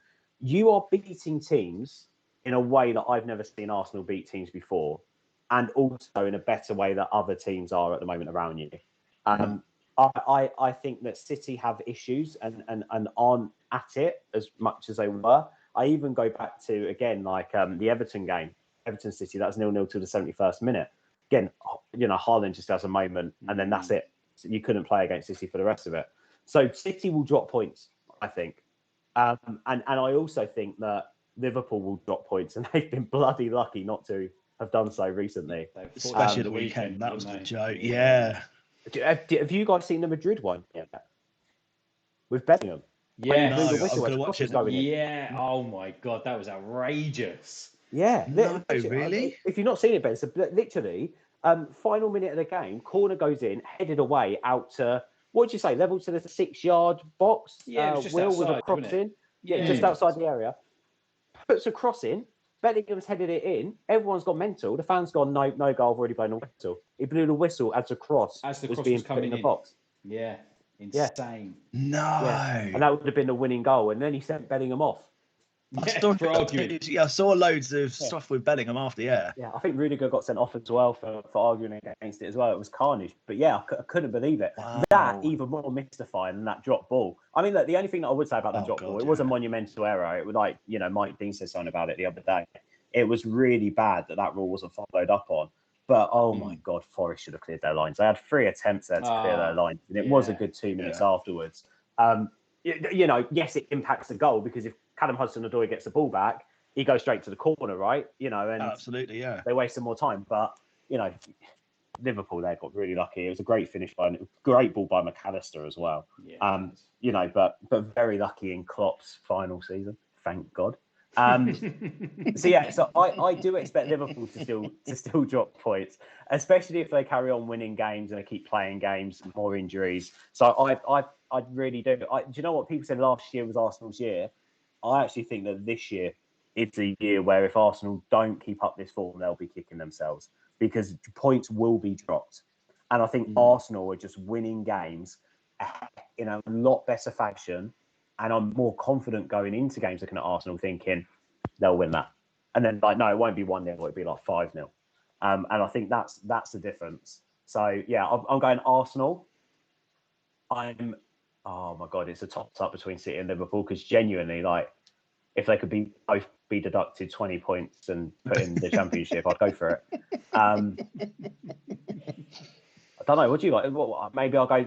You are beating teams in a way that I've never seen Arsenal beat teams before, and also in a better way that other teams are at the moment around you. I think that City have issues and aren't at it as much as they were. I even go back to, again, like the Everton game, Everton City, that was 0-0 till the 71st minute. Again, you know, Haaland just has a moment and then that's it. So you couldn't play against City for the rest of it. So City will drop points, I think. And I also think that Liverpool will drop points, and they've been bloody lucky not to have done so recently. Especially the weekend. That was the joke. Yeah. Have you guys seen the Madrid one? Yeah. With Bellingham? Yeah. No, I'm going to watch it. Yeah. Oh my God, that was outrageous. Yeah. No, really? If you've not seen it, Ben, so literally, final minute of the game, corner goes in, headed away out to, what did you say, level to the 6-yard box? Yeah, it was just Will outside, with a cross in. Yeah, just Yeah. outside the area. Puts a cross in. Bellingham's headed it in. Everyone's gone mental. The fans gone, no goal, I've already blown the whistle. He blew the whistle as the cross As the was cross being was put coming in the in. box. Yeah. Insane. No. Yeah. And that would have been the winning goal. And then he sent Bellingham off. For arguing. I saw loads of stuff with Bellingham after, Yeah, I think Rudiger got sent off as well for arguing against it as well. It was carnage. But yeah, I couldn't believe it. Wow. That even more mystifying than that drop ball. I mean, look, the only thing that I would say about the drop ball, it was a monumental error. It was like, you know, Mike Dean said something about it the other day. It was really bad that rule wasn't followed up on. But oh my God, Forest should have cleared their lines. They had 3 attempts there to clear their lines, and it was a good 2 minutes afterwards. You know, yes, it impacts the goal because if Callum Hudson-Odoi gets the ball back, he goes straight to the corner, right? You know, and absolutely, yeah. They wasted more time. But you know, Liverpool there got really lucky. It was a great finish great ball by McAllister as well. Yeah, you know, but very lucky in Klopp's final season. Thank God. So I do expect Liverpool to still drop points, especially if they carry on winning games and they keep playing games, more injuries. So I really do. Do you know what people said last year was Arsenal's year? I actually think that this year it's a year where if Arsenal don't keep up this form, they'll be kicking themselves because points will be dropped. And I think Arsenal are just winning games in a lot better fashion. And I'm more confident going into games looking at Arsenal thinking they'll win that. And then like, no, it won't be 1-0, it'll be like 5-0. And I think that's the difference. So yeah, I'm going Arsenal. Oh my God, it's a toss-up between City and Liverpool because genuinely, like, if they could both be deducted 20 points and put in the championship, I'd go for it. I don't know. What do you like? Maybe I'll go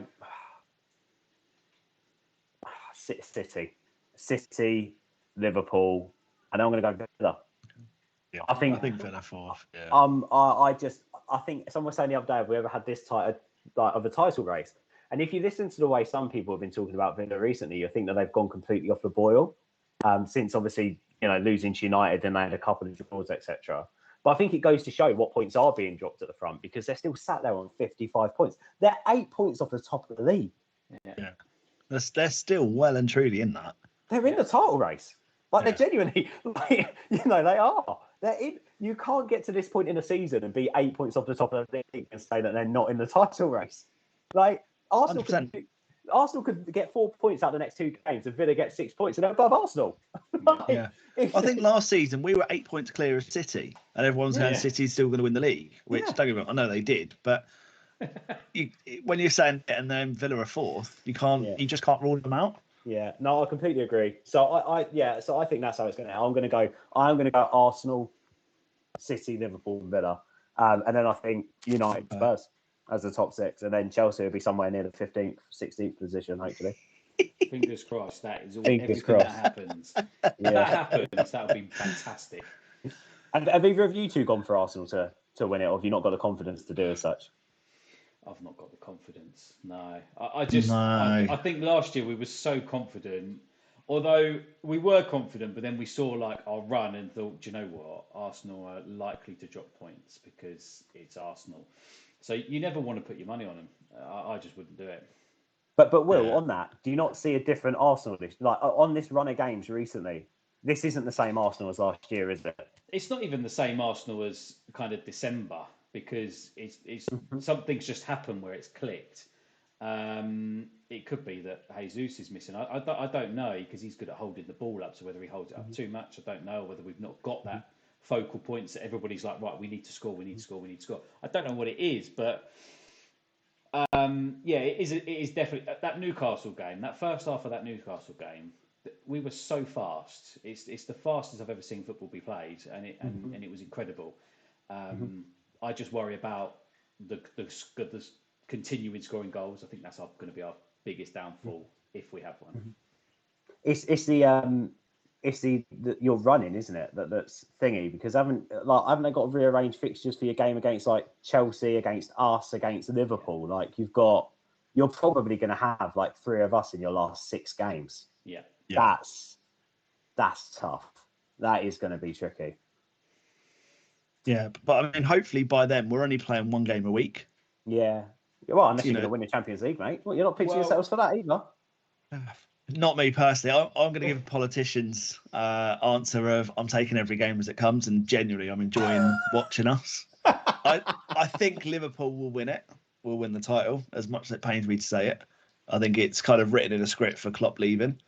City, Liverpool, and then I'm going to go Villa. Yeah, I think Villa 4th. Yeah. I think someone was saying the other day, have we ever had this type of a title race? And if you listen to the way some people have been talking about Villa recently, you think that they've gone completely off the boil. Since obviously, you know, losing to United and they had a couple of draws, etc. But I think it goes to show what points are being dropped at the front because they're still sat there on 55 points. They're 8 points off the top of the league. Yeah. They're still well and truly in that. They're in the title race. Like they're genuinely, like, you know, they are. They're in. You can't get to this point in the season and be 8 points off the top of the league and say that they're not in the title race. Like Arsenal could get 4 points out of the next 2 games and Villa get 6 points and they're above Arsenal. I think last season we were 8 points clear of City and everyone's going City's still going to win the league, which don't get me wrong, I know they did, but when you're saying and then Villa are 4th, you just can't rule them out. Yeah, no, I completely agree. So I think that's how it's going to. I'm going to go Arsenal, City, Liverpool, and Villa, and then I think United, Spurs as the top 6, and then Chelsea will be somewhere near the 15th, 16th position, hopefully. Fingers crossed. That is all. Fingers crossed. That happens. If that happens, that would be fantastic. And have either of you two gone for Arsenal to win it, or have you not got the confidence to do as such? I've not got the confidence. No, I think last year we were so confident. Although we were confident, but then we saw like our run and thought, do you know what? Arsenal are likely to drop points because it's Arsenal. So you never want to put your money on them. I just wouldn't do it. But Will, on that, do you not see a different Arsenal on this run of games recently? This isn't the same Arsenal as last year, is it? It's not even the same Arsenal as kind of December, because it's something's just happened where it's clicked. It could be that Jesus is missing. I don't know, because he's good at holding the ball up. So whether he holds it up too much, I don't know. Whether we've not got that focal points that everybody's like, right, we need to score, we need to score, we need to score. I don't know what it is, but it is definitely that Newcastle game. That first half of that Newcastle game, we were so fast. It's the fastest I've ever seen football be played, and it was incredible. I just worry about the continuing scoring goals. I think that's going to be our biggest downfall if we have one. It's your running, isn't it? That's thingy, because haven't they got rearranged fixtures for your game against like Chelsea, against us, against Liverpool? Like you're probably going to have like 3 of us in your last 6 games. Yeah. That's tough. That is going to be tricky. Yeah, but I mean, hopefully by then we're only playing 1 game a week. Yeah. Well, unless you're going to win the Champions League, mate. Well, you're not pitching yourselves for that either. Not me personally. I'm going to give a politician's answer of I'm taking every game as it comes, and genuinely I'm enjoying watching us. I think Liverpool will win it. We'll win the title, as much as it pains me to say it. I think it's kind of written in a script for Klopp leaving.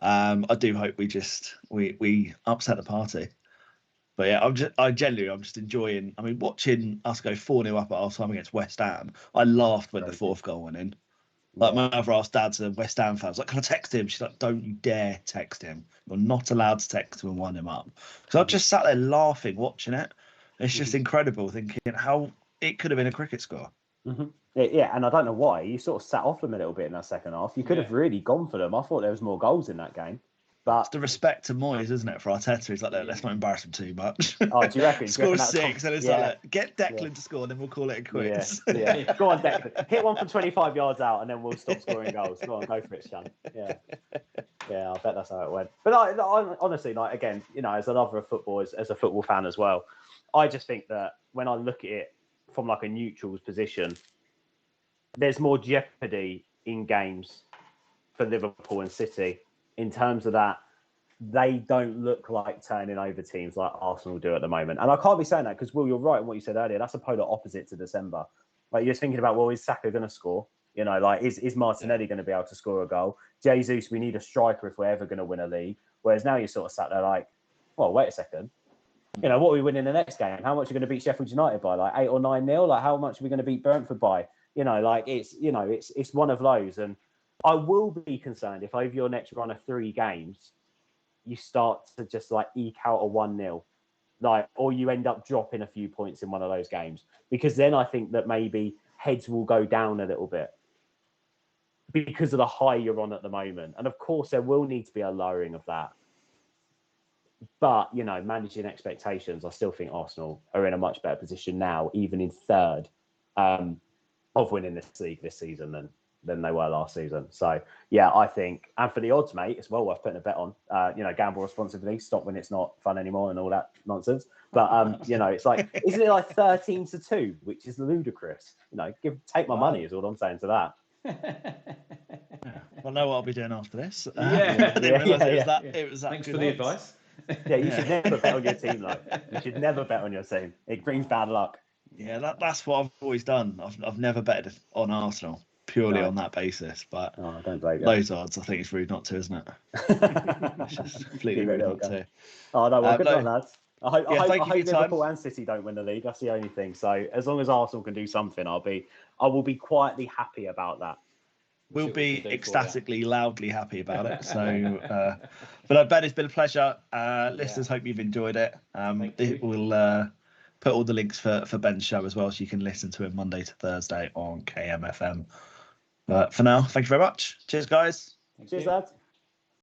I do hope we upset the party. But yeah, I'm just enjoying. I mean, watching us go 4-0 up at half time against West Ham. I laughed when the 4th goal went in. Like, my mother asked Dad's a West Ham fan. I was like, can I text him? She's like, don't you dare text him. You're not allowed to text him and wind him up. Because I just sat there laughing, watching it. It's just incredible, thinking how it could have been a cricket score. Yeah, and I don't know why. You sort of sat off them a little bit in that second half. You could have really gone for them. I thought there was more goals in that game. But it's the respect to Moyes, isn't it, for Arteta? He's like, let's not embarrass him too much. Oh, do you reckon? Score 6, and it's like, get Declan to score, and then we'll call it a quits. Yeah. Go on, Declan. Hit one from 25 yards out, and then we'll stop scoring goals. Go on, go for it, Shan. Yeah, I bet that's how it went. But I honestly, like, again, as a lover of football, as a football fan as well, I just think that when I look at it from like a neutral's position, there's more jeopardy in games for Liverpool and City in terms of that they don't look like turning over teams like Arsenal do at the moment. And I can't be saying that because, Will, you're right in what you said earlier. That's a polar opposite to December. Like, you're thinking about, well, is Saka going to score? Like, is Martinelli going to be able to score a goal? Jesus, we need a striker if we're ever going to win a league. Whereas now you're sort of sat there like, well, wait a second. What are we winning the next game? How much are we going to beat Sheffield United by? Like 8 or 9-0? Like, how much are we going to beat Brentford by? It's one of those. And I will be concerned if over your next run of 3 games, you start to just like eke out a 1-0, or you end up dropping a few points in one of those games, because then I think that maybe heads will go down a little bit because of the high you're on at the moment. And of course, there will need to be a lowering of that. But, managing expectations, I still think Arsenal are in a much better position now, even in 3rd, of winning this league this season than they were last season. So, yeah, I think, and for the odds, mate, it's well worth putting a bet on. Gamble responsibly, stop when it's not fun anymore and all that nonsense. But, it's like, isn't it like 13-2, which is ludicrous? Take my money is all I'm saying to that. Well, I know what I'll be doing after this. It was that. Thanks for the advice. Yeah, you should never bet on your team, You should never bet on your team. It brings bad luck. Yeah, that's what I've always done. I've never betted on Arsenal purely on that basis, but I don't blame you. Those odds, I think it's rude not to, isn't it? It's just completely rude not to. Oh no, well, good luck, lads. I hope Liverpool time. and City don't win the league. That's the only thing. So as long as Arsenal can do something, I will be quietly happy about that. We'll be ecstatically, loudly happy about it. So, but Ben, it's been a pleasure. Listeners, hope you've enjoyed it. We'll put all the links for Ben's show as well, so you can listen to him Monday to Thursday on KMFM. But for now, thank you very much. Cheers, guys. Cheers, lads.